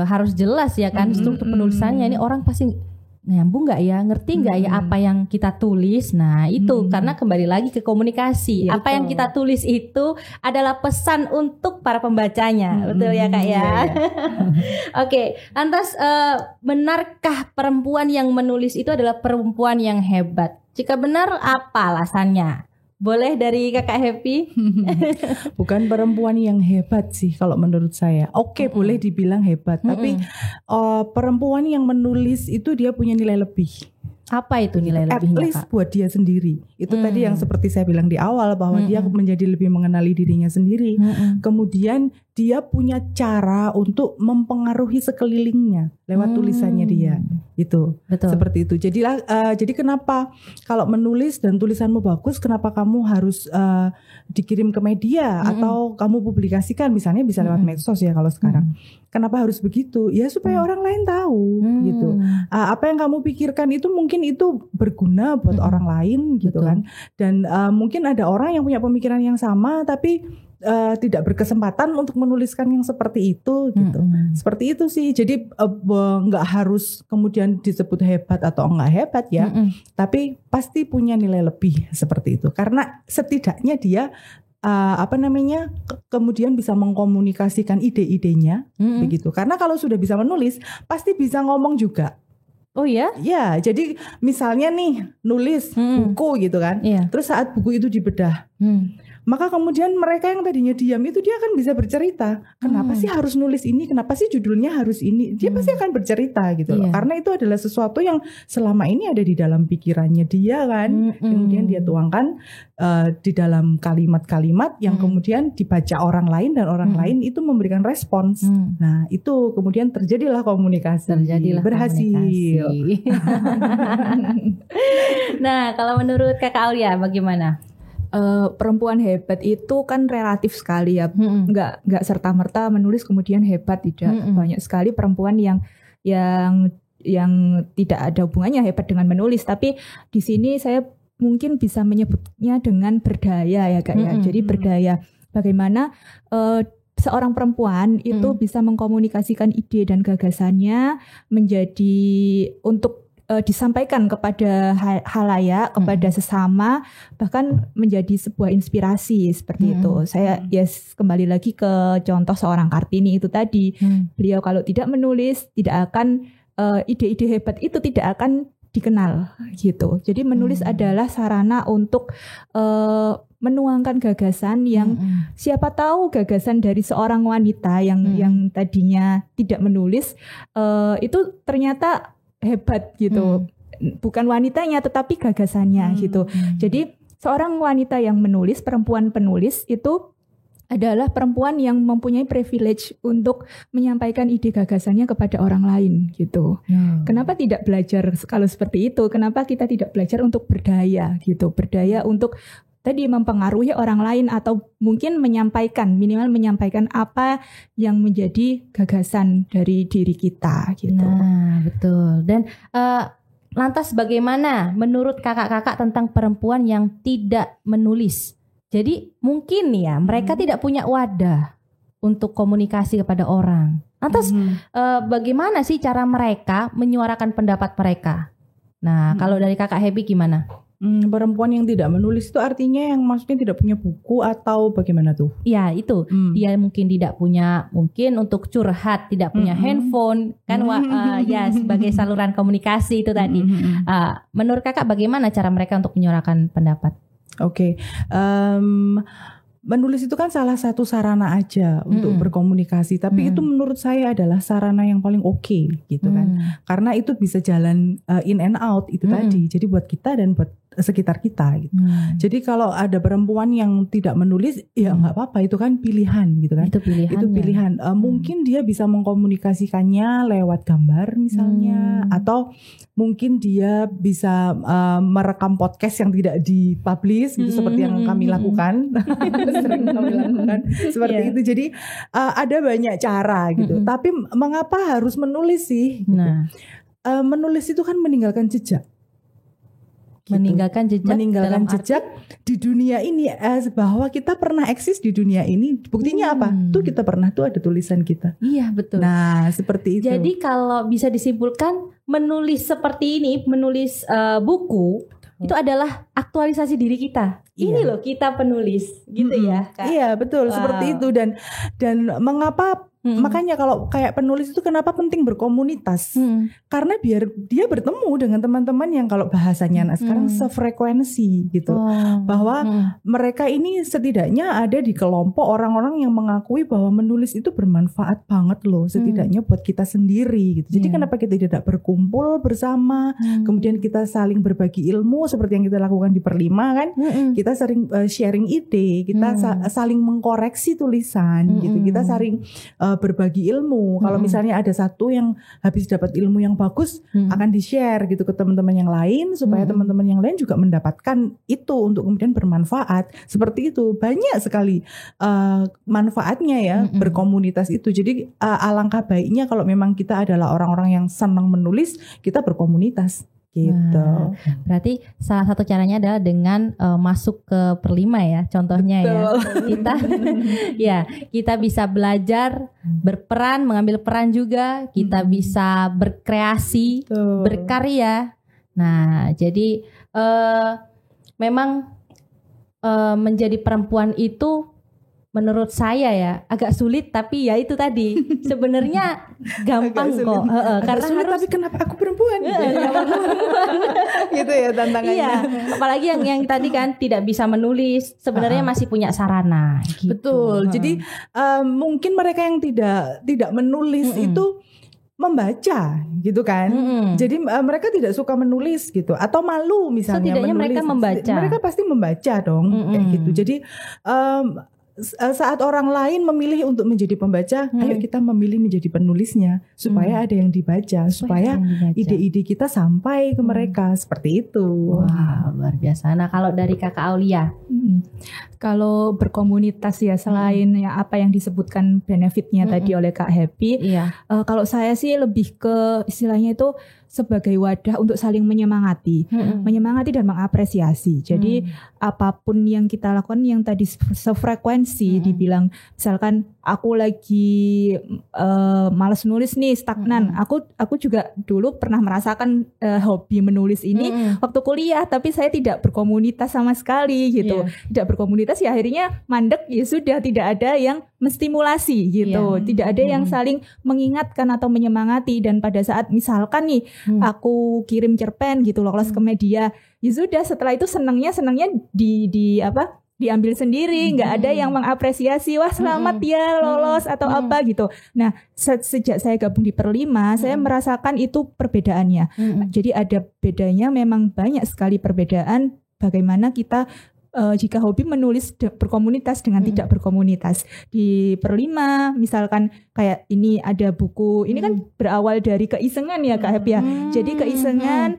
[SPEAKER 3] harus jelas ya kan struktur penulisannya. Ini orang pasti nyambung nggak ya, ngerti nggak ya apa yang kita tulis. Nah itu karena kembali lagi ke komunikasi ya, apa yang kita tulis itu adalah pesan untuk para pembacanya. Betul ya Kak ya. Oke, lantas benarkah perempuan yang menulis itu adalah perempuan yang hebat? Jika benar, apa alasannya? Boleh dari Kakak Happy?
[SPEAKER 2] Bukan perempuan yang hebat sih kalau menurut saya. Oke, boleh dibilang hebat, tapi perempuan yang menulis itu dia punya nilai lebih.
[SPEAKER 3] Apa itu nilai lebihnya,
[SPEAKER 2] At least
[SPEAKER 3] Kak?
[SPEAKER 2] buat dia sendiri. Itu tadi yang seperti saya bilang di awal, bahwa dia menjadi lebih mengenali dirinya sendiri. Kemudian dia punya cara untuk mempengaruhi sekelilingnya lewat tulisannya dia. Itu.
[SPEAKER 3] Betul.
[SPEAKER 2] Seperti itu. Jadi kenapa kalau menulis dan tulisanmu bagus, kenapa kamu harus dikirim ke media atau kamu publikasikan, misalnya bisa lewat medsos ya kalau sekarang. Kenapa harus begitu? Ya supaya orang lain tahu gitu. Apa yang kamu pikirkan itu mungkin itu berguna buat orang lain gitu. Betul. Kan. Dan mungkin ada orang yang punya pemikiran yang sama tapi tidak berkesempatan untuk menuliskan yang seperti itu gitu. Seperti itu sih. Jadi nggak harus kemudian disebut hebat atau enggak hebat ya. Tapi pasti punya nilai lebih seperti itu. Karena setidaknya dia kemudian bisa mengkomunikasikan ide-idenya begitu. Karena kalau sudah bisa menulis pasti bisa ngomong juga.
[SPEAKER 3] Oh ya?
[SPEAKER 2] Ya, jadi misalnya nih nulis buku gitu kan. Terus saat buku itu dibedah, maka kemudian mereka yang tadinya diam itu dia akan bisa bercerita. Kenapa sih harus nulis ini? Kenapa sih judulnya harus ini? Dia pasti akan bercerita gitu loh. Karena itu adalah sesuatu yang selama ini ada di dalam pikirannya dia kan. Kemudian dia tuangkan di dalam kalimat-kalimat yang kemudian dibaca orang lain dan orang lain itu memberikan respons. Nah, itu kemudian terjadilah komunikasi. Berhasil. Komunikasi.
[SPEAKER 3] Nah, kalau menurut Kakak Aulia bagaimana?
[SPEAKER 1] Perempuan hebat itu kan relatif sekali ya, nggak serta-merta menulis kemudian hebat, tidak. Banyak sekali perempuan yang tidak ada hubungannya hebat dengan menulis, tapi di sini saya mungkin bisa menyebutnya dengan berdaya ya Kak ya. Jadi berdaya bagaimana seorang perempuan itu bisa mengkomunikasikan ide dan gagasannya menjadi untuk disampaikan kepada halayak, kepada sesama, bahkan menjadi sebuah inspirasi seperti itu. Saya kembali lagi ke contoh seorang Kartini itu tadi. Beliau kalau tidak menulis, tidak akan ide-ide hebat itu tidak akan dikenal gitu. Jadi menulis adalah sarana untuk menuangkan gagasan yang siapa tahu gagasan dari seorang wanita yang tadinya tidak menulis itu ternyata hebat gitu. Bukan wanitanya tetapi gagasannya gitu. Jadi seorang wanita yang menulis, perempuan penulis itu adalah perempuan yang mempunyai privilege untuk menyampaikan ide gagasannya kepada orang lain gitu. Kenapa tidak belajar kalau seperti itu? Kenapa kita tidak belajar untuk berdaya gitu? Berdaya untuk tadi mempengaruhi orang lain atau mungkin minimal menyampaikan apa yang menjadi gagasan dari diri kita gitu.
[SPEAKER 3] Nah, betul. Dan lantas bagaimana menurut kakak-kakak tentang perempuan yang tidak menulis? Jadi mungkin ya mereka tidak punya wadah untuk komunikasi kepada orang. Lantas bagaimana sih cara mereka menyuarakan pendapat mereka? Nah, kalau dari Kakak Happy gimana?
[SPEAKER 2] Perempuan yang tidak menulis itu artinya yang maksudnya tidak punya buku atau bagaimana tuh?
[SPEAKER 3] Ya itu, dia mungkin tidak punya, mungkin untuk curhat tidak punya handphone kan, ya sebagai saluran komunikasi itu tadi. Menurut kakak bagaimana cara mereka untuk menyuarakan pendapat?
[SPEAKER 2] Oke. Menulis itu kan salah satu sarana aja untuk berkomunikasi, tapi itu menurut saya adalah sarana yang paling oke gitu kan, karena itu bisa jalan in and out itu tadi, jadi buat kita dan buat sekitar kita gitu. Jadi kalau ada perempuan yang tidak menulis ya nggak apa-apa, itu kan pilihan gitu kan. Itu pilihan. Mungkin dia bisa mengkomunikasikannya lewat gambar misalnya, atau mungkin dia bisa merekam podcast yang tidak dipublish gitu, seperti yang kami lakukan. Sering kami lakukan seperti itu. Jadi ada banyak cara gitu. Tapi mengapa harus menulis sih? Gitu. Menulis itu kan meninggalkan jejak. Gitu. Meninggalkan jejak di dunia ini, bahwa kita pernah eksis di dunia ini. Buktinya apa? Tuh kita pernah, tuh ada tulisan kita.
[SPEAKER 3] Iya betul.
[SPEAKER 2] Nah seperti itu.
[SPEAKER 3] Jadi kalau bisa disimpulkan, menulis seperti ini, menulis buku itu adalah aktualisasi diri kita. Ini loh kita penulis, gitu ya Kak?
[SPEAKER 2] Iya betul, seperti itu. Dan mengapa Makanya kalau kayak penulis itu kenapa penting berkomunitas? Karena biar dia bertemu dengan teman-teman yang kalau bahasanya sekarang sefrekuensi gitu. Bahwa mereka ini setidaknya ada di kelompok orang-orang yang mengakui bahwa menulis itu bermanfaat banget loh, setidaknya buat kita sendiri gitu. Jadi kenapa kita tidak berkumpul bersama, kemudian kita saling berbagi ilmu seperti yang kita lakukan di Perlima kan? Kita sering sharing ide, kita saling mengkoreksi tulisan gitu. Kita saling berbagi ilmu. Kalau misalnya ada satu yang habis dapat ilmu yang bagus, akan di-share gitu ke teman-teman yang lain supaya teman-teman yang lain juga mendapatkan itu untuk kemudian bermanfaat. Seperti itu. Banyak sekali manfaatnya ya berkomunitas itu. Jadi alangkah baiknya kalau memang kita adalah orang-orang yang senang menulis, kita berkomunitas. Gitu.
[SPEAKER 3] Nah, berarti salah satu caranya adalah dengan masuk ke Perlima ya, contohnya. Betul. Kita bisa belajar berperan, mengambil peran juga, kita bisa berkreasi, berkarya. Nah, jadi memang menjadi perempuan itu menurut saya ya agak sulit, tapi ya itu tadi sebenarnya gampang kok. Karena
[SPEAKER 2] sulit,
[SPEAKER 3] harus,
[SPEAKER 2] tapi kenapa aku perempuan? Gitu ya tantangannya.
[SPEAKER 3] Iya, apalagi yang tadi kan tidak bisa menulis, sebenarnya masih punya sarana. Gitu.
[SPEAKER 2] Betul. Jadi mungkin mereka yang tidak menulis itu membaca gitu kan. Jadi mereka tidak suka menulis gitu atau malu misalnya
[SPEAKER 3] setidaknya
[SPEAKER 2] menulis.
[SPEAKER 3] Mereka membaca.
[SPEAKER 2] Mereka pasti membaca dong kayak gitu. Jadi saat orang lain memilih untuk menjadi pembaca, ayo kita memilih menjadi penulisnya supaya ada yang dibaca, supaya ide-ide kita sampai ke mereka seperti itu.
[SPEAKER 3] Wah, luar biasa. Nah, kalau dari Kakak Aulia,
[SPEAKER 1] kalau berkomunitas ya selain ya apa yang disebutkan benefitnya tadi oleh Kak Happy, kalau saya sih lebih ke istilahnya itu sebagai wadah untuk saling menyemangati, dan mengapresiasi. Jadi apapun yang kita lakukan yang tadi sefrekuensi, dibilang misalkan aku lagi malas nulis nih, stagnan. Aku juga dulu pernah merasakan hobi menulis ini waktu kuliah, tapi saya tidak berkomunitas sama sekali gitu. Tidak berkomunitas ya akhirnya mandek, ya sudah, tidak ada yang menstimulasi gitu. Tidak ada yang saling mengingatkan atau menyemangati. Dan pada saat misalkan nih aku kirim cerpen gitu lolos ke media, ya sudah, setelah itu senangnya diambil sendiri, nggak ada yang mengapresiasi, wah selamat ya lolos atau apa gitu. Nah, sejak saya gabung di Perlima, saya merasakan itu perbedaannya. Jadi ada bedanya, memang banyak sekali perbedaan bagaimana kita jika hobi menulis berkomunitas dengan tidak berkomunitas. Di Perlima misalkan kayak ini ada buku, ini kan berawal dari keisengan ya Kak Happy ya. Jadi keisengan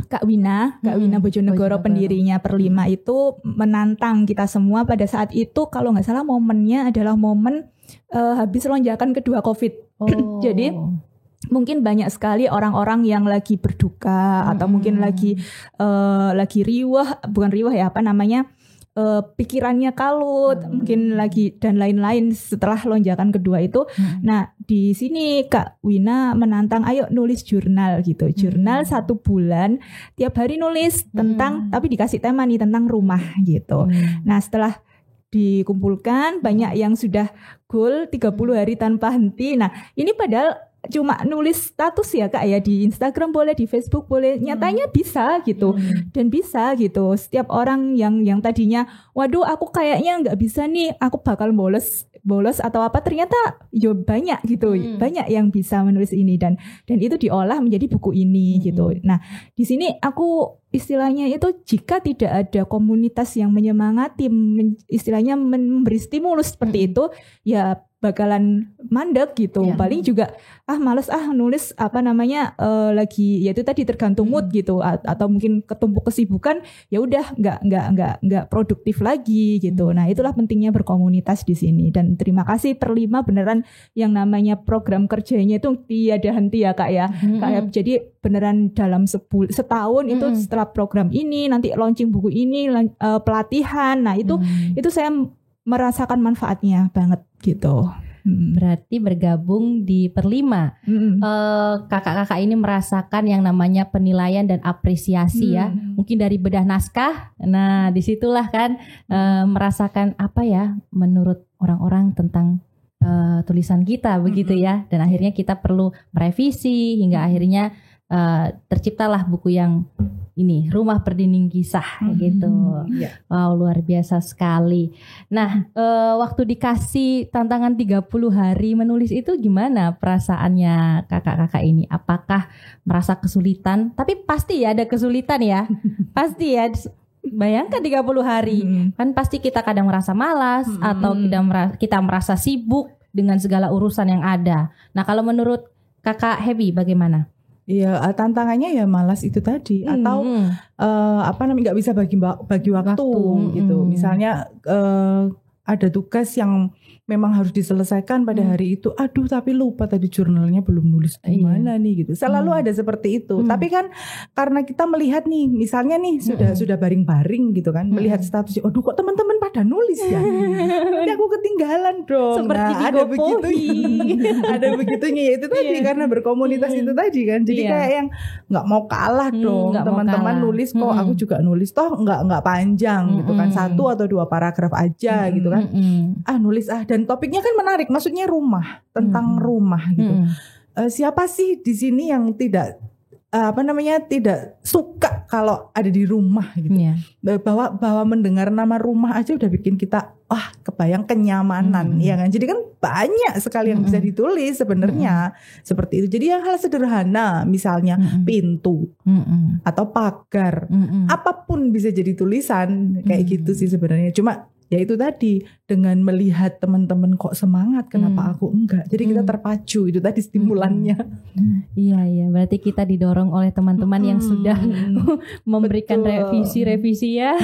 [SPEAKER 1] Kak Wina Bojonegoro, pendirinya Perlima itu menantang kita semua pada saat itu, kalau nggak salah momennya adalah momen habis lonjakan kedua COVID. Jadi mungkin banyak sekali orang-orang yang lagi berduka atau mungkin lagi pikirannya kalut, mungkin lagi dan lain-lain setelah lonjakan kedua itu. Nah, di sini Kak Wina menantang, ayo nulis jurnal gitu. Jurnal 1 bulan, tiap hari nulis tentang, tapi dikasih tema nih tentang rumah gitu. Nah, setelah dikumpulkan banyak yang sudah goal 30 hari tanpa henti. Nah, ini padahal cuma nulis status ya Kak ya, di Instagram boleh, di Facebook boleh, nyatanya bisa gitu. Dan bisa gitu, setiap orang yang tadinya waduh aku kayaknya nggak bisa nih, aku bakal bolos atau apa, ternyata yo banyak gitu, banyak yang bisa menulis ini dan itu diolah menjadi buku ini gitu. Nah, di sini aku istilahnya itu jika tidak ada komunitas yang menyemangati, istilahnya memberi stimulus seperti itu, ya bakalan mandek gitu. Paling juga males nulis lagi, ya itu tadi tergantung mood gitu, atau mungkin ketumpuk kesibukan, ya udah nggak produktif lagi gitu. Nah, itulah pentingnya berkomunitas di sini. Dan terima kasih Perlima, beneran yang namanya program kerjanya itu tiada henti ya Kak ya. Jadi beneran dalam setahun itu setelah program ini nanti launching buku ini, pelatihan. Nah, itu saya merasakan manfaatnya banget gitu.
[SPEAKER 3] Berarti bergabung di Perlima, kakak-kakak ini merasakan yang namanya penilaian dan apresiasi ya. Mungkin dari bedah naskah. Nah, disitulah kan merasakan apa ya menurut orang-orang tentang tulisan kita begitu ya, dan akhirnya kita perlu merevisi hingga akhirnya terciptalah buku yang ini, Rumah Berdinding Kisah gitu. Wow, luar biasa sekali. Nah, waktu dikasih tantangan 30 hari menulis itu gimana perasaannya kakak-kakak ini? Apakah merasa kesulitan? Tapi pasti ya ada kesulitan ya. Pasti ya. Bayangkan 30 hari. Kan pasti kita kadang merasa malas atau kita merasa sibuk dengan segala urusan yang ada. Nah, kalau menurut Kakak Happy bagaimana?
[SPEAKER 2] Iya, tantangannya ya malas itu tadi, atau nggak bisa bagi waktu gitu. Misalnya ada tugas yang memang harus diselesaikan pada hari itu. Aduh, tapi lupa tadi jurnalnya belum nulis gimana nih gitu. Selalu ada seperti itu. Tapi kan karena kita melihat nih, misalnya nih sudah baring-baring gitu kan, melihat statusnya, aduh kok teman-teman pada nulis ya. Nanti aku ketinggalan dong.
[SPEAKER 3] Seperti
[SPEAKER 2] ada begitunya. Ada begitunya ya itu tadi karena berkomunitas itu tadi kan. Jadi kayak yang nggak mau kalah dong. Teman-teman nulis kok aku juga nulis, toh nggak panjang gitu kan. 1 atau 2 paragraf aja gitu kan. Nulis dan topiknya kan menarik, maksudnya rumah, tentang rumah gitu. Siapa sih di sini yang tidak tidak suka kalau ada di rumah gitu. Bahwa mendengar nama rumah aja udah bikin kita kebayang kenyamanan, ya kan. Jadi kan banyak sekali yang bisa ditulis sebenarnya seperti itu. Jadi yang hal sederhana misalnya pintu atau pagar, apapun bisa jadi tulisan kayak gitu sih sebenarnya. Cuma ya itu tadi, dengan melihat teman-teman kok semangat, kenapa aku enggak? Jadi kita terpacu, itu tadi stimulannya.
[SPEAKER 3] Iya, berarti kita didorong oleh teman-teman yang sudah memberikan revisi ya.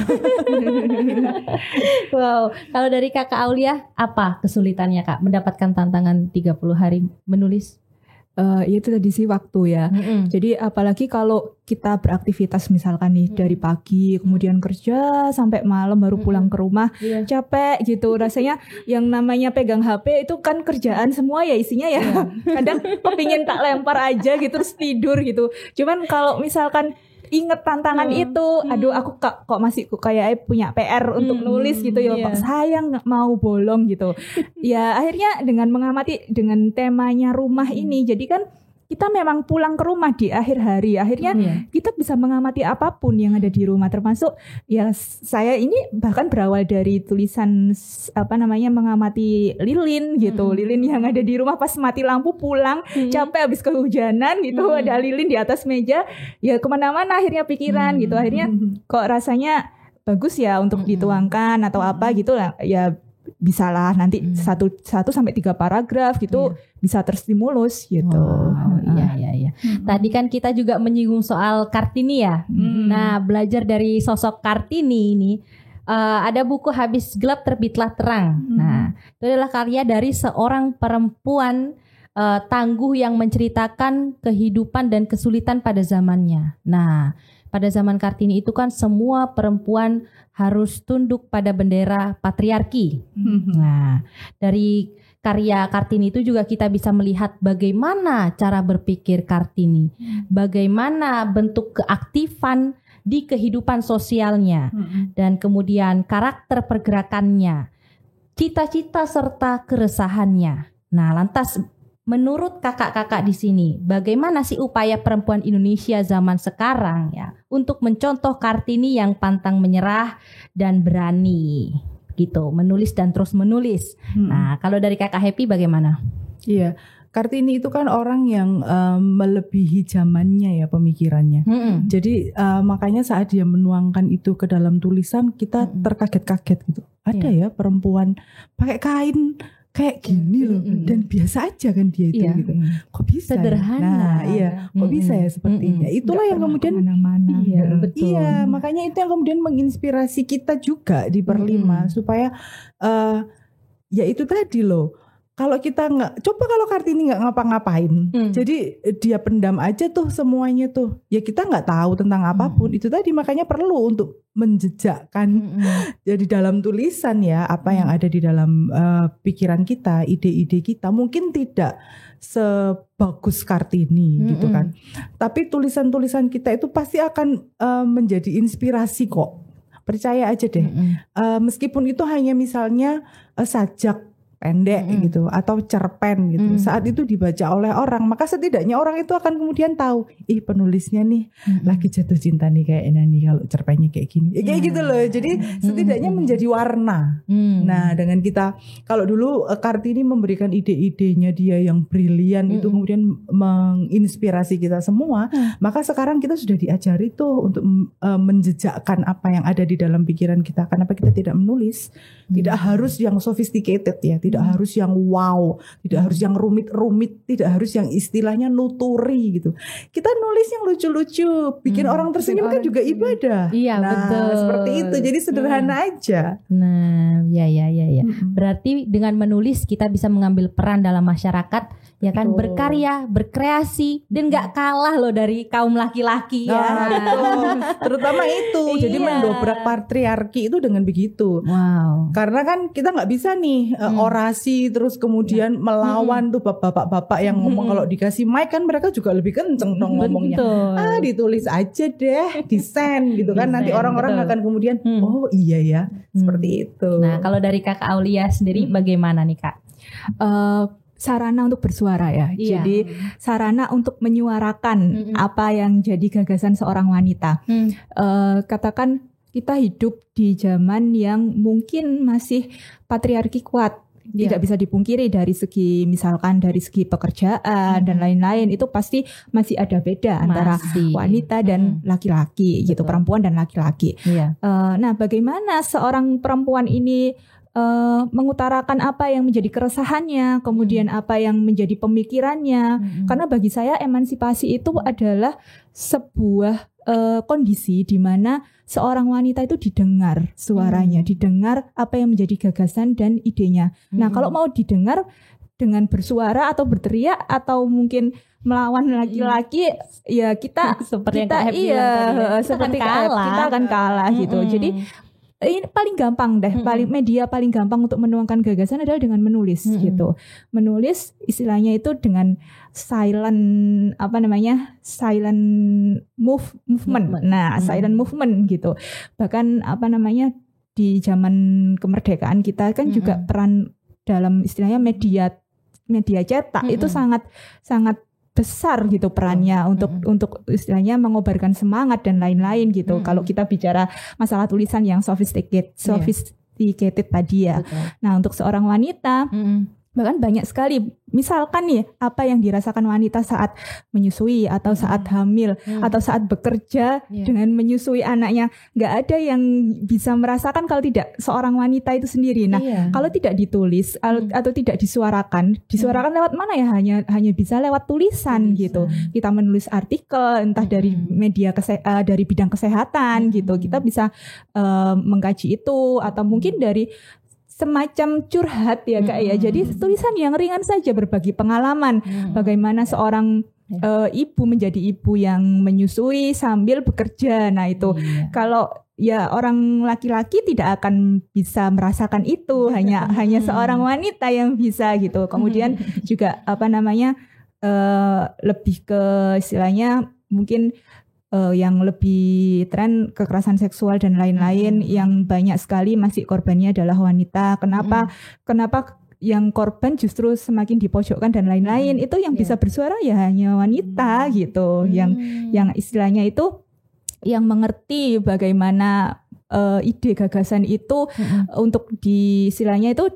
[SPEAKER 3] Wow, kalau dari Kakak Aulia, apa kesulitannya Kak mendapatkan tantangan 30 hari menulis?
[SPEAKER 1] Itu tadi sih waktu ya. Jadi apalagi kalau kita beraktivitas misalkan nih dari pagi kemudian kerja sampai malam baru pulang ke rumah, capek gitu rasanya. Yang namanya pegang HP itu kan kerjaan semua ya isinya ya. Kadang kepingin tak lempar aja gitu terus tidur gitu. Cuman kalau misalkan inget tantangan itu, aduh aku kok masih kayak punya PR untuk nulis gitu ya, kok sayang mau bolong gitu. Ya akhirnya dengan mengamati dengan temanya rumah ini, jadi kan kita memang pulang ke rumah di akhir hari, akhirnya kita bisa mengamati apapun yang ada di rumah, termasuk ya saya ini bahkan berawal dari tulisan mengamati lilin gitu, lilin yang ada di rumah pas mati lampu pulang capek habis kehujanan gitu, ada lilin di atas meja, ya kemana-mana akhirnya pikiran gitu, akhirnya kok rasanya bagus ya untuk dituangkan atau apa gitu lah ya. Bisalah nanti 1-3 paragraf gitu bisa terstimulus gitu.
[SPEAKER 3] Iya. Tadi kan kita juga menyinggung soal Kartini ya. Nah, belajar dari sosok Kartini ini, ada buku Habis Gelap Terbitlah Terang. Nah, itu adalah karya dari seorang perempuan tangguh yang menceritakan kehidupan dan kesulitan pada zamannya. Nah, pada zaman Kartini itu kan semua perempuan harus tunduk pada bendera patriarki. Nah, dari karya Kartini itu juga kita bisa melihat bagaimana cara berpikir Kartini, bagaimana bentuk keaktifan di kehidupan sosialnya, dan kemudian karakter pergerakannya, cita-cita serta keresahannya. Nah, lantas menurut kakak-kakak di sini, bagaimana sih upaya perempuan Indonesia zaman sekarang ya untuk mencontoh Kartini yang pantang menyerah dan berani gitu, menulis dan terus menulis. Nah, kalau dari Kakak Happy bagaimana?
[SPEAKER 2] Iya, Kartini itu kan orang yang melebihi zamannya ya pemikirannya. Jadi makanya saat dia menuangkan itu ke dalam tulisan kita terkaget-kaget gitu. Ada ya perempuan pakai kain kayak gini loh, dan biasa aja kan dia itu gitu. Kok bisa?
[SPEAKER 3] Sederhana.
[SPEAKER 2] Kok bisa ya seperti ini? Itulah yang kemudian Iya, makanya itu yang kemudian menginspirasi kita juga di Perlima supaya ya itu tadi loh. Kalau kita coba kalau Kartini nggak ngapa-ngapain, jadi dia pendam aja tuh semuanya tuh, ya kita nggak tahu tentang apapun. Itu tadi makanya perlu untuk menjejakkan jadi dalam tulisan ya apa yang ada di dalam pikiran kita, ide-ide kita. Mungkin tidak sebagus Kartini gitu kan, tapi tulisan-tulisan kita itu pasti akan menjadi inspirasi kok. Percaya aja deh, meskipun itu hanya misalnya sajak pendek gitu atau cerpen gitu. Saat itu dibaca oleh orang, maka setidaknya orang itu akan kemudian tahu, penulisnya nih lagi jatuh cinta nih kayak nih kalau cerpennya kayak gini. Kayak gitu loh. Jadi setidaknya menjadi warna. Nah, dengan kita kalau dulu Kartini memberikan ide-idenya dia yang brilian itu kemudian menginspirasi kita semua, maka sekarang kita sudah diajari tuh untuk menjejakkan apa yang ada di dalam pikiran kita. Kenapa kita tidak menulis? Tidak harus yang sophisticated ya, tidak harus yang wow, tidak harus yang rumit-rumit, tidak harus yang istilahnya nuturi gitu. Kita nulis yang lucu-lucu, bikin orang tersenyum kan juga ibadah.
[SPEAKER 3] Iya,
[SPEAKER 2] nah,
[SPEAKER 3] betul.
[SPEAKER 2] Seperti itu. Jadi sederhana aja.
[SPEAKER 3] Nah, ya. Berarti dengan menulis kita bisa mengambil peran dalam masyarakat, ya kan, berkarya, berkreasi, dan nggak kalah loh dari kaum laki-laki ya.
[SPEAKER 2] Betul. Terutama itu. Jadi mendobrak patriarki itu dengan begitu.
[SPEAKER 3] Wow.
[SPEAKER 2] Karena kan kita nggak bisa nih orasi terus kemudian melawan tuh bapak-bapak yang ngomong kalau dikasih mic kan mereka juga lebih kenceng dong ngomongnya. Ditulis aja deh, desain gitu kan. Nanti orang-orang akan kemudian oh iya ya, seperti itu.
[SPEAKER 3] Nah, kalau dari Kakak Aulia sendiri bagaimana nih Kak?
[SPEAKER 1] Sarana untuk bersuara ya. Jadi sarana untuk menyuarakan apa yang jadi gagasan seorang wanita. Katakan kita hidup di zaman yang mungkin masih patriarki kuat. Tidak bisa dipungkiri dari segi misalkan dari segi pekerjaan dan lain-lain, itu pasti masih ada beda antara wanita dan laki-laki gitu, perempuan dan laki-laki. Nah, bagaimana seorang perempuan ini mengutarakan apa yang menjadi keresahannya, kemudian apa yang menjadi pemikirannya. Karena bagi saya emansipasi itu adalah sebuah kondisi di mana seorang wanita itu didengar suaranya, didengar apa yang menjadi gagasan dan idenya. Nah, kalau mau didengar dengan bersuara atau berteriak atau mungkin melawan laki-laki, ya kita
[SPEAKER 3] seperti
[SPEAKER 1] kita seperti kita akan kalah gitu. Jadi ini paling gampang deh, media paling gampang untuk menuangkan gagasan adalah dengan menulis gitu. Menulis istilahnya itu dengan silent movement. Nah, silent movement gitu. Bahkan di zaman kemerdekaan kita kan juga peran dalam istilahnya media cetak itu sangat besar gitu perannya untuk istilahnya mengobarkan semangat dan lain-lain gitu. Kalau kita bicara masalah tulisan yang sophisticated tadi ya. Betul. Nah, untuk seorang wanita bahkan banyak sekali, misalkan nih apa yang dirasakan wanita saat menyusui atau saat hamil atau saat bekerja dengan menyusui anaknya, nggak ada yang bisa merasakan kalau tidak seorang wanita itu sendiri. Nah, kalau tidak ditulis atau tidak disuarakan lewat mana ya? Hanya bisa lewat tulisan gitu. Kita menulis artikel entah dari media dari bidang kesehatan gitu, kita bisa mengkaji itu, atau mungkin dari semacam curhat ya Kak ya. Jadi tulisan yang ringan saja, berbagi pengalaman bagaimana seorang ibu menjadi ibu yang menyusui sambil bekerja. Nah itu kalau ya orang laki-laki tidak akan bisa merasakan itu, hanya seorang wanita yang bisa gitu. Kemudian juga lebih ke istilahnya mungkin yang lebih tren kekerasan seksual dan lain-lain yang banyak sekali masih korbannya adalah wanita. Kenapa yang korban justru semakin dipojokkan dan lain-lain? Itu yang bisa bersuara ya hanya wanita gitu, yang istilahnya itu yang mengerti bagaimana ide gagasan itu untuk istilahnya itu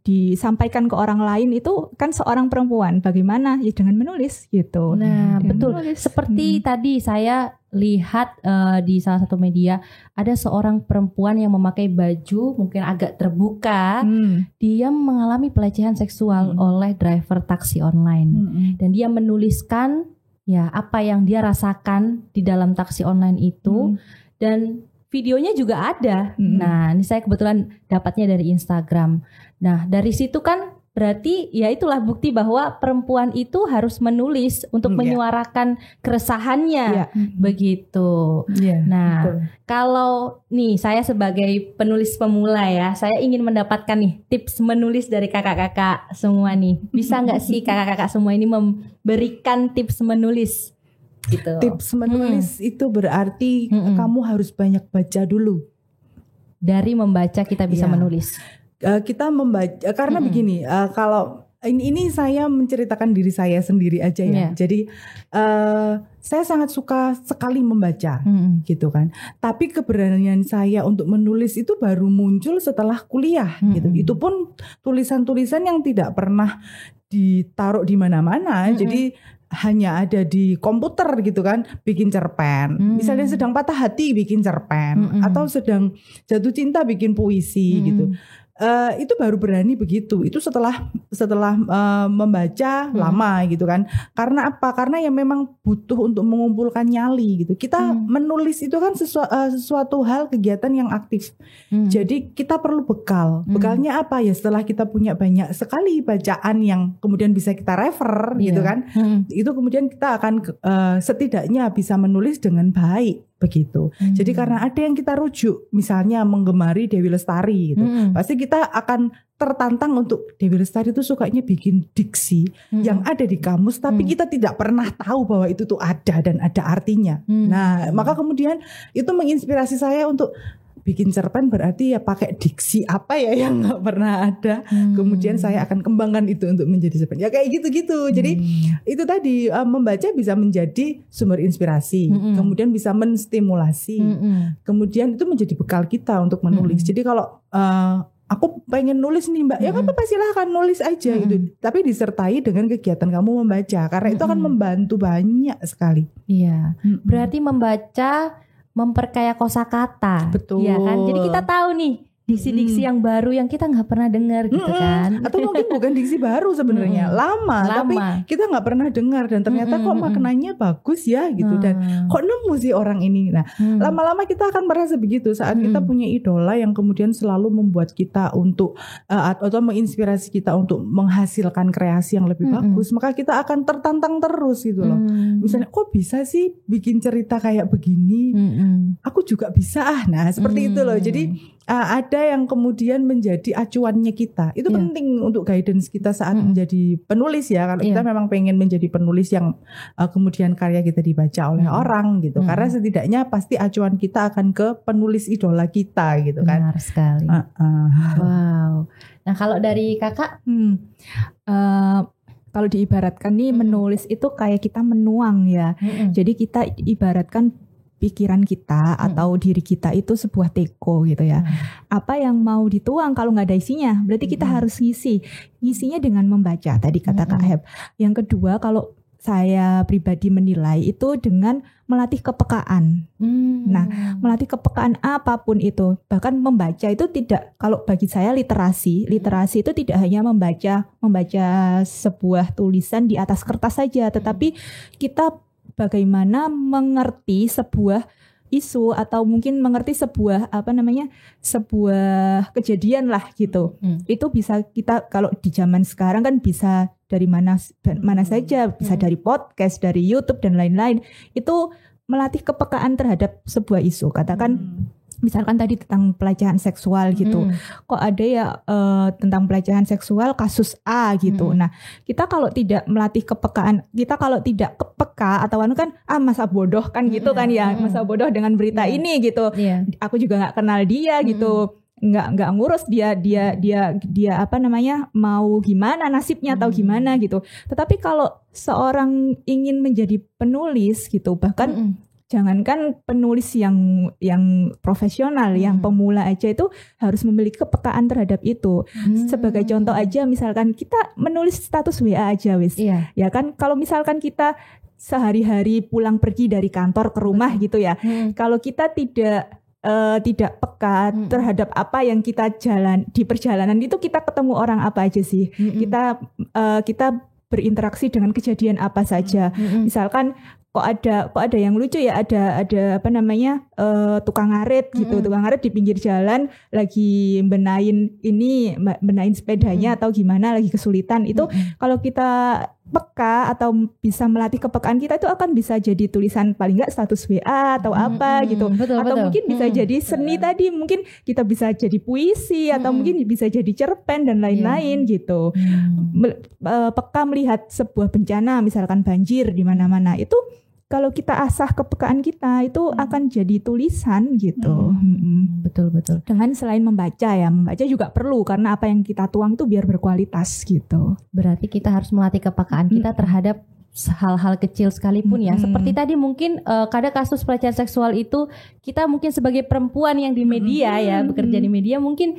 [SPEAKER 1] disampaikan ke orang lain itu kan seorang perempuan. Bagaimana? Ya dengan menulis gitu.
[SPEAKER 3] Nah, betul. Menulis. Seperti tadi saya lihat di salah satu media ada seorang perempuan yang memakai baju mungkin agak terbuka. Dia mengalami pelecehan seksual oleh driver taksi online. Dan dia menuliskan ya apa yang dia rasakan di dalam taksi online itu, dan videonya juga ada. Nah, ini saya kebetulan dapatnya dari Instagram. Nah, dari situ kan berarti ya itulah bukti bahwa perempuan itu harus menulis untuk menyuarakan keresahannya. Begitu. Nah, betul. Kalau nih saya sebagai penulis pemula ya, saya ingin mendapatkan nih tips menulis dari kakak-kakak semua nih. Bisa nggak sih kakak-kakak semua ini memberikan tips menulis? Gitu.
[SPEAKER 2] Tips menulis itu berarti kamu harus banyak baca dulu.
[SPEAKER 3] Dari membaca kita bisa menulis.
[SPEAKER 2] kita membaca karena begini, kalau ini saya menceritakan diri saya sendiri aja ya. Jadi saya sangat suka sekali membaca, gitu kan. Tapi keberanian saya untuk menulis itu baru muncul setelah kuliah, gitu. Itu pun tulisan-tulisan yang tidak pernah ditaruh di mana-mana. Jadi hanya ada di komputer gitu kan, bikin cerpen. Misalnya sedang patah hati bikin cerpen, atau sedang jatuh cinta bikin puisi gitu. Itu baru berani begitu. Itu setelah membaca lama gitu kan. Karena apa? Karena ya memang butuh untuk mengumpulkan nyali gitu. Kita menulis itu kan sesuatu hal, kegiatan yang aktif. Jadi kita perlu bekal. Bekalnya apa ya? Setelah kita punya banyak sekali bacaan yang kemudian bisa kita refer gitu kan. Itu kemudian kita akan setidaknya bisa menulis dengan baik. Begitu. Jadi karena ada yang kita rujuk, misalnya menggemari Dewi Lestari gitu. Pasti kita akan tertantang untuk Dewi Lestari itu sukanya bikin diksi yang ada di kamus, tapi kita tidak pernah tahu bahwa itu tuh ada dan ada artinya. Nah, maka kemudian itu menginspirasi saya untuk bikin cerpen, berarti ya pakai diksi apa ya yang nggak pernah ada. Kemudian saya akan kembangkan itu untuk menjadi cerpen. Ya kayak gitu-gitu. Jadi itu tadi membaca bisa menjadi sumber inspirasi, kemudian bisa menstimulasi, kemudian itu menjadi bekal kita untuk menulis. Jadi kalau aku pengen nulis nih Mbak, ya apa silahkan nulis aja gitu. Tapi disertai dengan kegiatan kamu membaca, karena itu akan membantu banyak sekali.
[SPEAKER 3] Iya. Berarti membaca memperkaya kosakata,
[SPEAKER 2] betul
[SPEAKER 3] ya kan? Jadi kita tahu nih diksi-diksi yang baru yang kita nggak pernah dengar gitu kan?
[SPEAKER 2] Atau mungkin bukan diksi baru sebenarnya, lama, tapi kita nggak pernah dengar dan ternyata kok maknanya bagus ya gitu, dan kok nemu sih orang ini. Nah, lama-lama kita akan merasa begitu saat kita punya idola yang kemudian selalu membuat kita untuk atau menginspirasi kita untuk menghasilkan kreasi yang lebih bagus, maka kita akan tertantang terus gitu loh. Misalnya kok bisa sih bikin cerita kayak begini, aku juga bisa Nah seperti itu loh. Jadi ada yang kemudian menjadi acuannya kita. Itu penting untuk guidance kita saat menjadi penulis ya. Kalau kita memang pengen menjadi penulis yang kemudian karya kita dibaca oleh orang gitu. Karena setidaknya pasti acuan kita akan ke penulis idola kita gitu kan.
[SPEAKER 3] Benar sekali. Wow. Nah kalau dari kakak,
[SPEAKER 1] kalau diibaratkan nih menulis itu kayak kita menuang ya. Jadi kita ibaratkan pikiran kita atau diri kita itu sebuah teko gitu ya. Apa yang mau dituang kalau nggak ada isinya, berarti kita harus ngisinya dengan membaca. Tadi kata Kak Heb. Yang kedua, kalau saya pribadi menilai itu dengan melatih kepekaan. Nah, melatih kepekaan apapun itu, bahkan membaca itu tidak, kalau bagi saya literasi itu tidak hanya membaca sebuah tulisan di atas kertas saja, tetapi kita bagaimana mengerti sebuah isu atau mungkin mengerti sebuah sebuah kejadian lah gitu. Itu bisa kita, kalau di zaman sekarang kan bisa dari mana saja, bisa dari podcast, dari YouTube dan lain-lain. Itu melatih kepekaan terhadap sebuah isu. Katakan misalkan tadi tentang pelecehan seksual gitu, kok ada ya tentang pelecehan seksual kasus A gitu. Nah, kita kalau tidak melatih kepekaan, kita kalau tidak kepeka atau kan masa bodoh kan gitu kan ya, masa bodoh dengan berita ini gitu. Aku juga nggak kenal dia gitu. Nggak ngurus dia mau gimana nasibnya atau gimana gitu. Tetapi kalau seorang ingin menjadi penulis gitu, bahkan jangankan penulis yang profesional, yang pemula aja itu harus memiliki kepekaan terhadap itu. Sebagai contoh aja, misalkan kita menulis status WA aja wis. Ya kan, kalau misalkan kita sehari-hari pulang pergi dari kantor ke rumah gitu ya. Kalau kita tidak peka terhadap apa yang kita di perjalanan itu, kita ketemu orang apa aja sih. Kita berinteraksi dengan kejadian apa saja. Misalkan kok ada yang lucu ya, ada tukang ngarit gitu, tukang ngarit di pinggir jalan lagi benain sepedanya atau gimana, lagi kesulitan. Itu kalau kita peka atau bisa melatih kepekaan kita, itu akan bisa jadi tulisan, paling nggak status WA atau apa gitu.
[SPEAKER 3] Betul.
[SPEAKER 1] Mungkin bisa jadi seni tadi, mungkin kita bisa jadi puisi atau mungkin bisa jadi cerpen dan lain-lain gitu. Peka melihat sebuah bencana, misalkan banjir di mana-mana, itu kalau kita asah kepekaan kita itu akan jadi tulisan gitu.
[SPEAKER 3] Betul.
[SPEAKER 1] Dengan selain membaca juga perlu karena apa yang kita tuang itu biar berkualitas gitu.
[SPEAKER 3] Berarti kita harus melatih kepekaan kita terhadap hal-hal kecil sekalipun ya. Seperti tadi mungkin kadang kasus pelecehan seksual itu kita mungkin sebagai perempuan yang di media ya, bekerja di media mungkin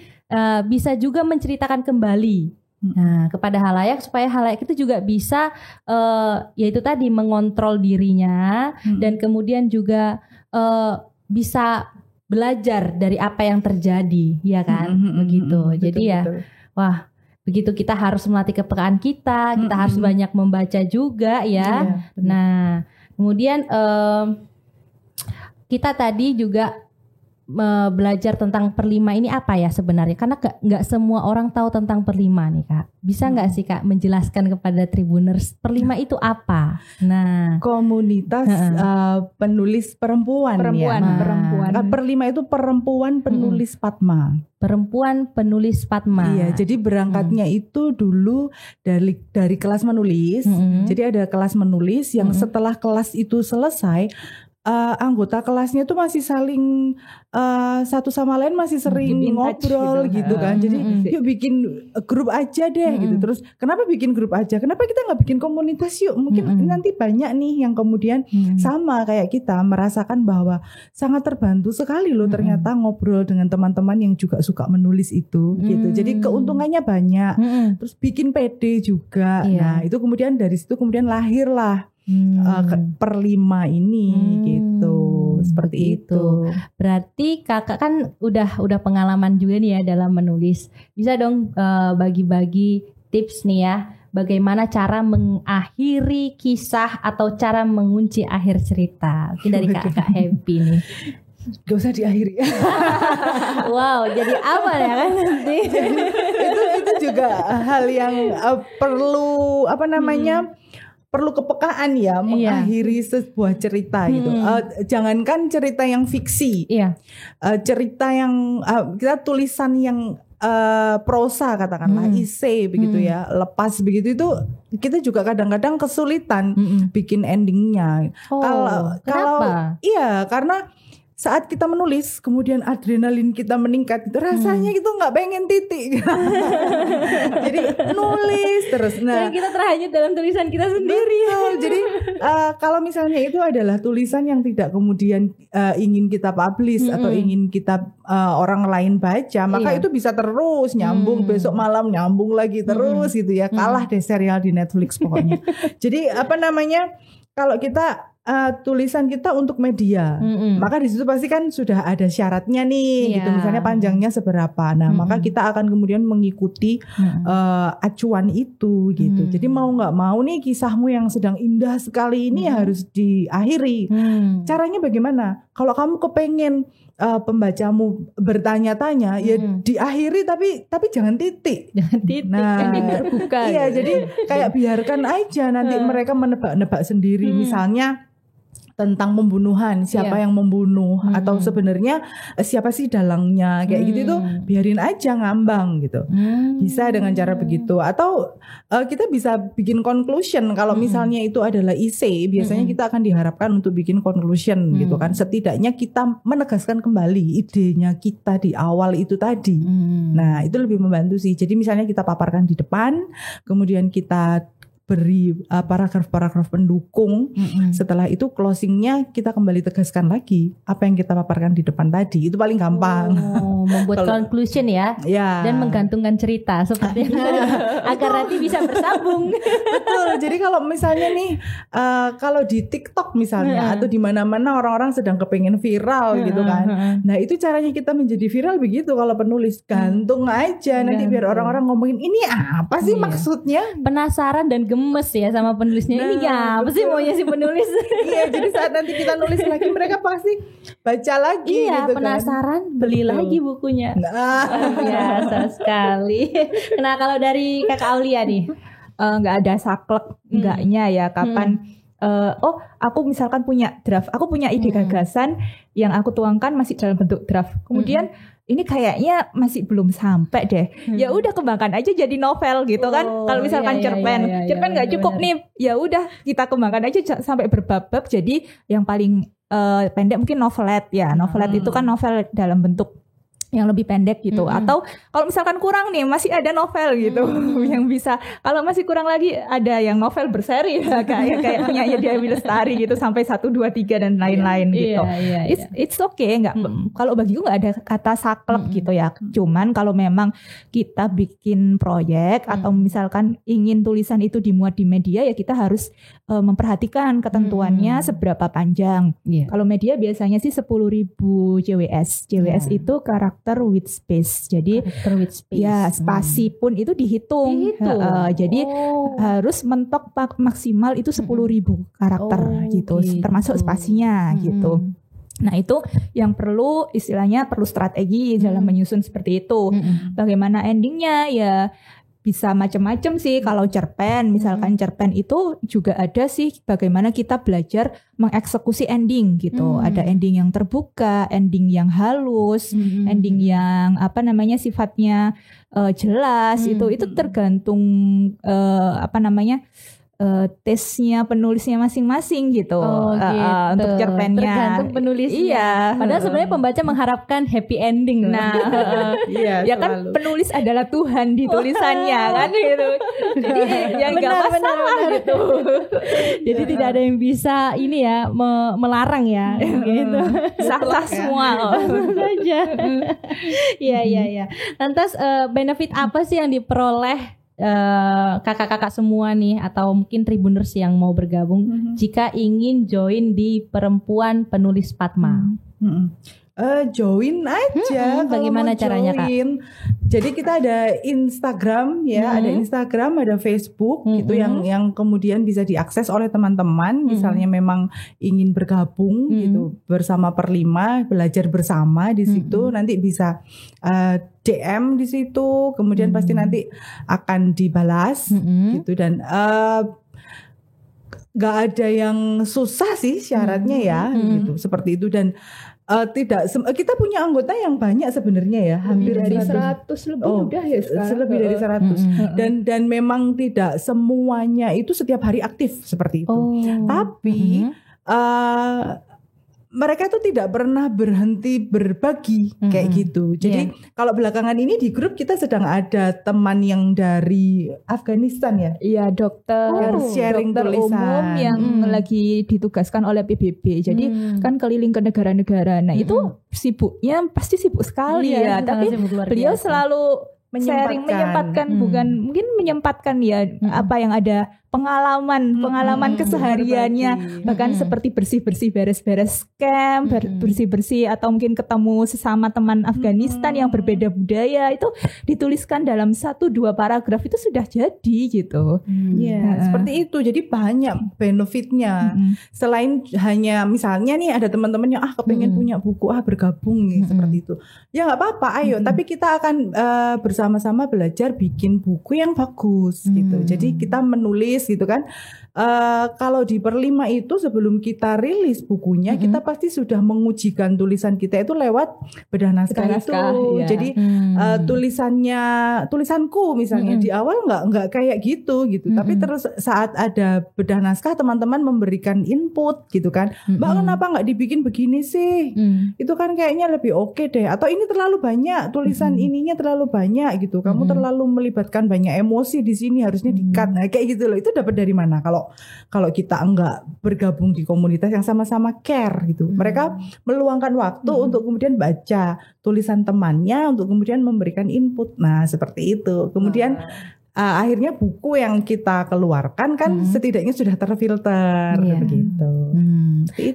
[SPEAKER 3] bisa juga menceritakan kembali. Nah, kepada halayak supaya halayak itu juga bisa yaitu tadi mengontrol dirinya dan kemudian juga bisa belajar dari apa yang terjadi, ya kan? Begitu. Jadi betul. Wah, begitu kita harus melatih kepekaan kita harus banyak membaca juga ya. Nah, kemudian kita tadi juga belajar tentang perlima ini apa ya sebenarnya, karena nggak semua orang tahu tentang perlima nih Kak. Bisa nggak sih Kak menjelaskan kepada Tribuners perlima itu apa? Nah,
[SPEAKER 2] komunitas penulis perempuan. Perlima itu perempuan penulis Padma.
[SPEAKER 3] Perempuan penulis Padma.
[SPEAKER 2] Iya, jadi berangkatnya itu dulu dari kelas menulis. Jadi ada kelas menulis yang setelah kelas itu selesai, anggota kelasnya tuh masih saling satu sama lain masih sering ngobrol gitu kan. Jadi yuk bikin grup aja deh gitu. Terus kenapa bikin grup aja? Kenapa kita nggak bikin komunitas yuk? Mungkin nanti banyak nih yang kemudian sama kayak kita merasakan bahwa sangat terbantu sekali loh ternyata ngobrol dengan teman-teman yang juga suka menulis itu gitu. Jadi keuntungannya banyak. Terus bikin PD juga. Nah itu kemudian dari situ kemudian lahirlah perlima ini gitu. Seperti itu.
[SPEAKER 3] Berarti Kakak kan udah pengalaman juga nih ya dalam menulis. Bisa dong bagi-bagi tips nih ya, bagaimana cara mengakhiri kisah atau cara mengunci akhir cerita. Mungkin dari Kakak Happy nih.
[SPEAKER 2] Gak usah diakhiri.
[SPEAKER 3] Wow, jadi apa ya kan nanti?
[SPEAKER 2] itu juga hal yang perlu perlu kepekaan ya mengakhiri sebuah cerita gitu. Jangankan cerita yang fiksi, cerita yang kita tulisan yang prosa katakanlah isei begitu ya, lepas begitu itu kita juga kadang-kadang kesulitan bikin endingnya.
[SPEAKER 3] Kenapa?
[SPEAKER 2] Iya karena saat kita menulis kemudian adrenalin kita meningkat itu rasanya itu nggak pengen titik. Jadi nulis terus.
[SPEAKER 3] Nah, kita terhanyut dalam tulisan kita sendiri.
[SPEAKER 2] Jadi kalau misalnya itu adalah tulisan yang tidak kemudian ingin kita publish atau ingin kita orang lain baca, maka itu bisa terus nyambung, besok malam nyambung lagi terus gitu ya. Kalah deh serial di Netflix pokoknya. Jadi kalau kita tulisan kita untuk media, maka di situ pasti kan sudah ada syaratnya nih, gitu. Misalnya panjangnya seberapa. Nah, maka kita akan kemudian mengikuti acuan itu, gitu. Jadi mau nggak mau nih kisahmu yang sedang indah sekali ini harus diakhiri. Caranya bagaimana? Kalau kamu kepengen pembacamu bertanya-tanya, ya diakhiri tapi jangan titik.
[SPEAKER 3] Jangan titik,
[SPEAKER 2] nah,
[SPEAKER 3] terbuka.
[SPEAKER 2] Iya, jadi kayak biarkan aja nanti mereka menebak-nebak sendiri. Misalnya tentang pembunuhan, siapa yang membunuh atau sebenarnya siapa sih dalangnya kayak gitu itu biarin aja ngambang gitu. Bisa dengan cara begitu atau kita bisa bikin conclusion kalau misalnya itu adalah essay, biasanya kita akan diharapkan untuk bikin conclusion gitu kan. Setidaknya kita menegaskan kembali idenya kita di awal itu tadi. Nah, itu lebih membantu sih. Jadi misalnya kita paparkan di depan, kemudian kita beri paragraf-paragraf pendukung. Setelah itu closingnya kita kembali tegaskan lagi apa yang kita paparkan di depan tadi. Itu paling gampang.
[SPEAKER 3] Membuat conclusion ya. Dan menggantungkan cerita seperti agar nanti bisa bersambung.
[SPEAKER 2] Betul. Jadi kalau misalnya nih kalau di TikTok misalnya atau di mana-mana orang-orang sedang kepengen viral gitu kan. Nah, itu caranya kita menjadi viral begitu kalau penulis, gantung aja nanti biar orang-orang ngomongin ini apa sih maksudnya.
[SPEAKER 3] Penasaran dan gemes ya sama penulisnya. Ini apa sih maunya si penulis?
[SPEAKER 2] Iya, jadi saat nanti kita nulis lagi mereka pasti baca lagi gitu
[SPEAKER 3] penasaran, beli lagi bukunya. Biasa sekali. Nah, kalau dari Kakak Aulia nih,
[SPEAKER 1] nggak ada saklek enggaknya ya kapan aku misalkan punya draft, aku punya ide gagasan yang aku tuangkan masih dalam bentuk draft. Kemudian ini kayaknya masih belum sampai deh. Ya udah kembangkan aja jadi novel gitu kan. Kalau misalkan cerpen nggak cukup nih, ya udah kita kembangkan aja sampai berbab-bab. Jadi yang paling pendek mungkin novelet ya. Novelet itu kan novel dalam bentuk yang lebih pendek gitu. Atau kalau misalkan kurang nih masih ada novel gitu yang bisa. Kalau masih kurang lagi ada yang novel berseri kayak punya Dewi Lestari gitu sampai 1, 2, 3 dan lain-lain gitu. It's okay, nggak. Kalau bagiku nggak ada kata saklek gitu ya. Cuman kalau memang kita bikin proyek atau misalkan ingin tulisan itu dimuat di media, ya kita harus memperhatikan ketentuannya seberapa panjang. Kalau media biasanya sih 10.000 JWS. JWS itu karakter with space. Jadi ya spasi pun itu dihitung. Jadi harus mentok maksimal itu 10.000 karakter gitu. Termasuk spasinya gitu. Nah itu yang perlu istilahnya perlu strategi dalam menyusun seperti itu. Bagaimana endingnya ya bisa macam-macam sih. Kalau cerpen, misalkan cerpen itu juga ada sih bagaimana kita belajar mengeksekusi ending gitu. Ada ending yang terbuka, ending yang halus, ending yang sifatnya jelas. Itu tergantung tesnya penulisnya masing-masing gitu. Untuk cerpennya.
[SPEAKER 3] Tergantung penulisnya.
[SPEAKER 1] Iya.
[SPEAKER 3] Padahal sebenarnya pembaca mengharapkan happy ending.
[SPEAKER 1] Nah, ya kan penulis adalah Tuhan di tulisannya kan gitu. Jadi yang nggak masalah gitu.
[SPEAKER 3] Jadi tidak ada yang bisa ini ya melarang ya gitu.
[SPEAKER 1] Sah-sah semua
[SPEAKER 3] saja. Iya. Lantas benefit apa sih yang diperoleh kakak-kakak semua nih atau mungkin Tribuners yang mau bergabung jika ingin join di Perempuan Penulis Padma?
[SPEAKER 2] Join aja.
[SPEAKER 3] Bagaimana caranya Kak?
[SPEAKER 2] Jadi kita ada Instagram ya, ada Instagram, ada Facebook itu yang kemudian bisa diakses oleh teman-teman. Misalnya memang ingin bergabung gitu bersama Perlima, belajar bersama di situ, nanti bisa DM di situ, kemudian pasti nanti akan dibalas gitu dan gak ada yang susah sih syaratnya ya gitu seperti itu dan kita punya anggota yang banyak sebenarnya ya, hampir
[SPEAKER 1] dari 100 lebih udah ya sekarang.
[SPEAKER 2] Lebih dari 100 dan memang tidak semuanya itu setiap hari aktif seperti itu. Tapi mereka tuh tidak pernah berhenti berbagi kayak gitu. Jadi kalau belakangan ini di grup kita sedang ada teman yang dari Afghanistan ya.
[SPEAKER 1] Iya, dokter
[SPEAKER 2] sharing
[SPEAKER 1] dokter
[SPEAKER 2] tulisan
[SPEAKER 1] umum yang lagi ditugaskan oleh PBB. Jadi kan keliling ke negara-negara. Nah, itu sibuknya pasti sibuk sekali ya. Tapi beliau selalu menyempatkan mungkin menyempatkan ya apa yang ada pengalaman kesehariannya bahkan seperti bersih-bersih beres-beres camp, bersih-bersih atau mungkin ketemu sesama teman Afghanistan yang berbeda budaya itu dituliskan dalam 1-2 paragraf itu sudah jadi gitu.
[SPEAKER 2] Seperti itu. Jadi banyak benefitnya. Selain hanya misalnya nih ada teman-teman yang kepengen punya buku bergabung nih seperti itu. Ya nggak apa-apa, ayo. Tapi kita akan bersama-sama belajar bikin buku yang bagus gitu. Jadi kita menulis gitu kan. Kalau di Perlima itu sebelum kita rilis bukunya kita pasti sudah mengujikan tulisan kita itu lewat bedah naskah itu.
[SPEAKER 1] Ya.
[SPEAKER 2] Jadi tulisanku misalnya di awal nggak kayak gitu. Tapi terus saat ada bedah naskah teman-teman memberikan input gitu kan. Mbak kenapa nggak dibikin begini sih? Itu kan kayaknya lebih oke deh. Atau ini terlalu banyak tulisan ininya terlalu banyak gitu. Kamu terlalu melibatkan banyak emosi di sini harusnya di-cut. Nah, kayak gitu loh. Itu dapat dari mana? Kalau kita enggak bergabung di komunitas yang sama-sama care gitu. Mereka meluangkan waktu untuk kemudian baca tulisan temannya untuk kemudian memberikan input. Nah, seperti itu. Kemudian akhirnya buku yang kita keluarkan kan setidaknya sudah terfilter begitu.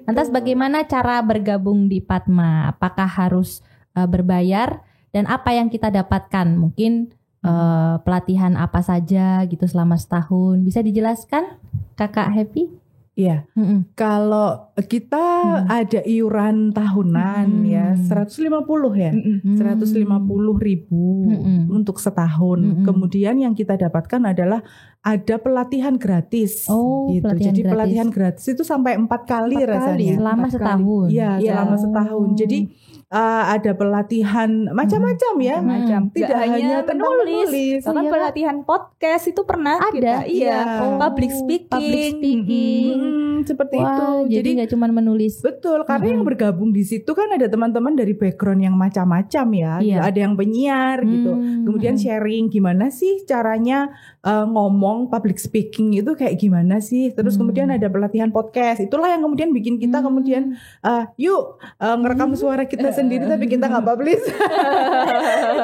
[SPEAKER 3] Lantas bagaimana cara bergabung di Padma? Apakah harus berbayar dan apa yang kita dapatkan? Mungkin pelatihan apa saja gitu selama setahun, bisa dijelaskan Kakak Happy?
[SPEAKER 2] Iya. Kalau kita ada iuran tahunan ya 150 ya. 150.000 untuk setahun. Kemudian yang kita dapatkan adalah ada pelatihan gratis gitu. Jadi pelatihan gratis itu sampai 4 kali rasanya.
[SPEAKER 3] Selama setahun.
[SPEAKER 2] Iya, selama setahun. Jadi ada pelatihan macam-macam ya. Tidak hanya menulis.
[SPEAKER 1] Bahkan pelatihan podcast itu pernah
[SPEAKER 3] ada.
[SPEAKER 1] Public speaking.
[SPEAKER 2] Seperti itu.
[SPEAKER 3] Jadi nggak cuma menulis.
[SPEAKER 2] Betul, karena yang bergabung di situ kan ada teman-teman dari background yang macam-macam ya. Ada yang penyiar gitu. Kemudian sharing gimana sih caranya ngomong public speaking itu kayak gimana sih. Terus kemudian ada pelatihan podcast. Itulah yang kemudian bikin kita kemudian yuk ngerekam suara kita sendiri tapi kita nggak publish.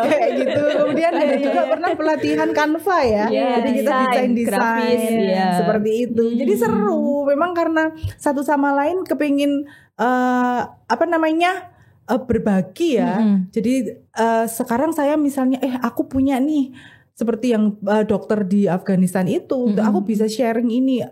[SPEAKER 2] Kayak gitu. Kemudian ada juga pernah pelatihan Canva ya. Jadi kita desain seperti itu. Jadi seru. Memang karena satu sama lain kepingin berbagi ya. Jadi sekarang saya misalnya aku punya nih seperti yang dokter di Afghanistan itu, aku bisa sharing ini.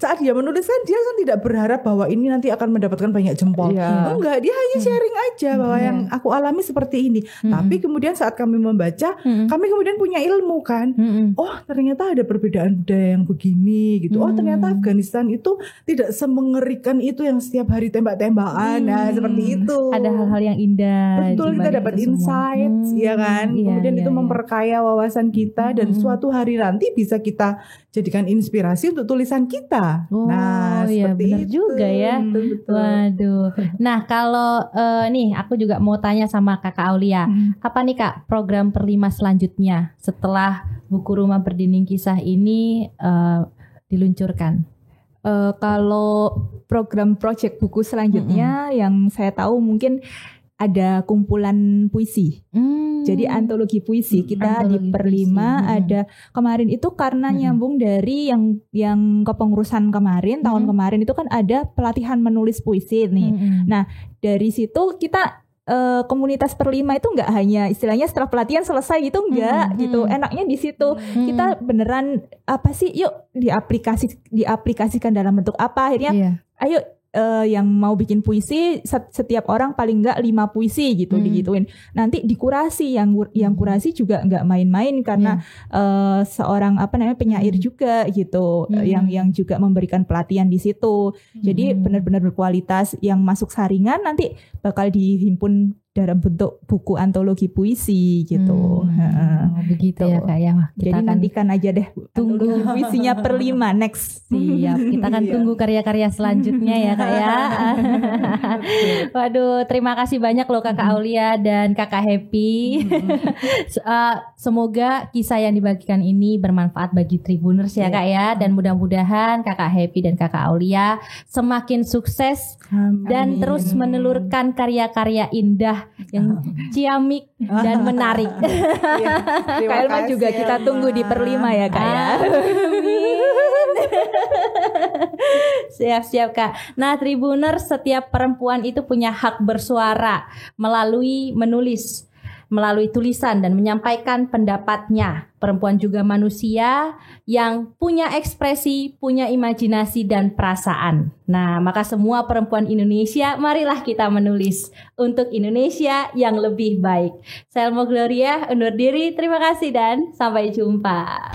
[SPEAKER 2] Saat dia menulis kan dia kan tidak berharap bahwa ini nanti akan mendapatkan banyak jempol. Enggak, dia hanya sharing aja bahwa yang aku alami seperti ini. Tapi kemudian saat kami membaca, kami kemudian punya ilmu kan. Oh, ternyata ada perbedaan budaya yang begini gitu. Oh, ternyata Afghanistan itu tidak semengerikan itu yang setiap hari tembak-tembakan. Nah, seperti itu.
[SPEAKER 3] Ada hal-hal yang indah.
[SPEAKER 2] Betul, kita dapat insight, ya kan. Kemudian itu memperkaya wawasan kita dan suatu hari nanti bisa kita jadikan inspirasi untuk tulisan kita.
[SPEAKER 3] Nah, benar juga ya.
[SPEAKER 2] Betul.
[SPEAKER 3] Waduh. Nah, kalau nih aku juga mau tanya sama Kakak Aulia, apa nih Kak program Perlima selanjutnya setelah buku Rumah Berdinding Kisah ini diluncurkan?
[SPEAKER 1] Kalau program project buku selanjutnya yang saya tahu mungkin ada kumpulan puisi. Jadi antologi puisi kita antologi di Perlima ada kemarin itu karena nyambung dari yang kepengurusan kemarin tahun kemarin itu kan ada pelatihan menulis puisi nih. Nah, dari situ kita komunitas Perlima itu nggak hanya istilahnya setelah pelatihan selesai gitu nggak gitu. Enaknya di situ kita beneran apa sih yuk diaplikasikan dalam bentuk apa akhirnya ayo yang mau bikin puisi setiap orang paling enggak 5 puisi gitu digituin. Nanti dikurasi yang kurasi juga enggak main-main karena seorang penyair juga gitu yang juga memberikan pelatihan di situ. Jadi benar-benar berkualitas yang masuk saringan nanti bakal dihimpun dalam bentuk buku antologi puisi gitu.
[SPEAKER 3] Begitu ya Kak ya.
[SPEAKER 1] Jadi nantikan aja deh tunggu puisinya Perlima next.
[SPEAKER 3] Siap. Kita akan tunggu karya-karya selanjutnya ya Kak ya. Waduh, terima kasih banyak loh Kakak Aulia dan Kakak Happy. Semoga kisah yang dibagikan ini bermanfaat bagi Tribuners ya Kak ya, dan mudah-mudahan Kakak Happy dan Kakak Aulia semakin sukses dan terus menelurkan karya-karya indah yang ciamik dan menarik.
[SPEAKER 1] Kak Elma juga kita tunggu di Perlima ya Kak ya.
[SPEAKER 3] Siap-siap Kak. Nah, Tribuners, setiap perempuan itu punya hak bersuara melalui tulisan dan menyampaikan pendapatnya. Perempuan juga manusia yang punya ekspresi, punya imajinasi dan perasaan. Nah, maka semua perempuan Indonesia, marilah kita menulis untuk Indonesia yang lebih baik. Saya Elmo Gloria undur diri, terima kasih dan sampai jumpa.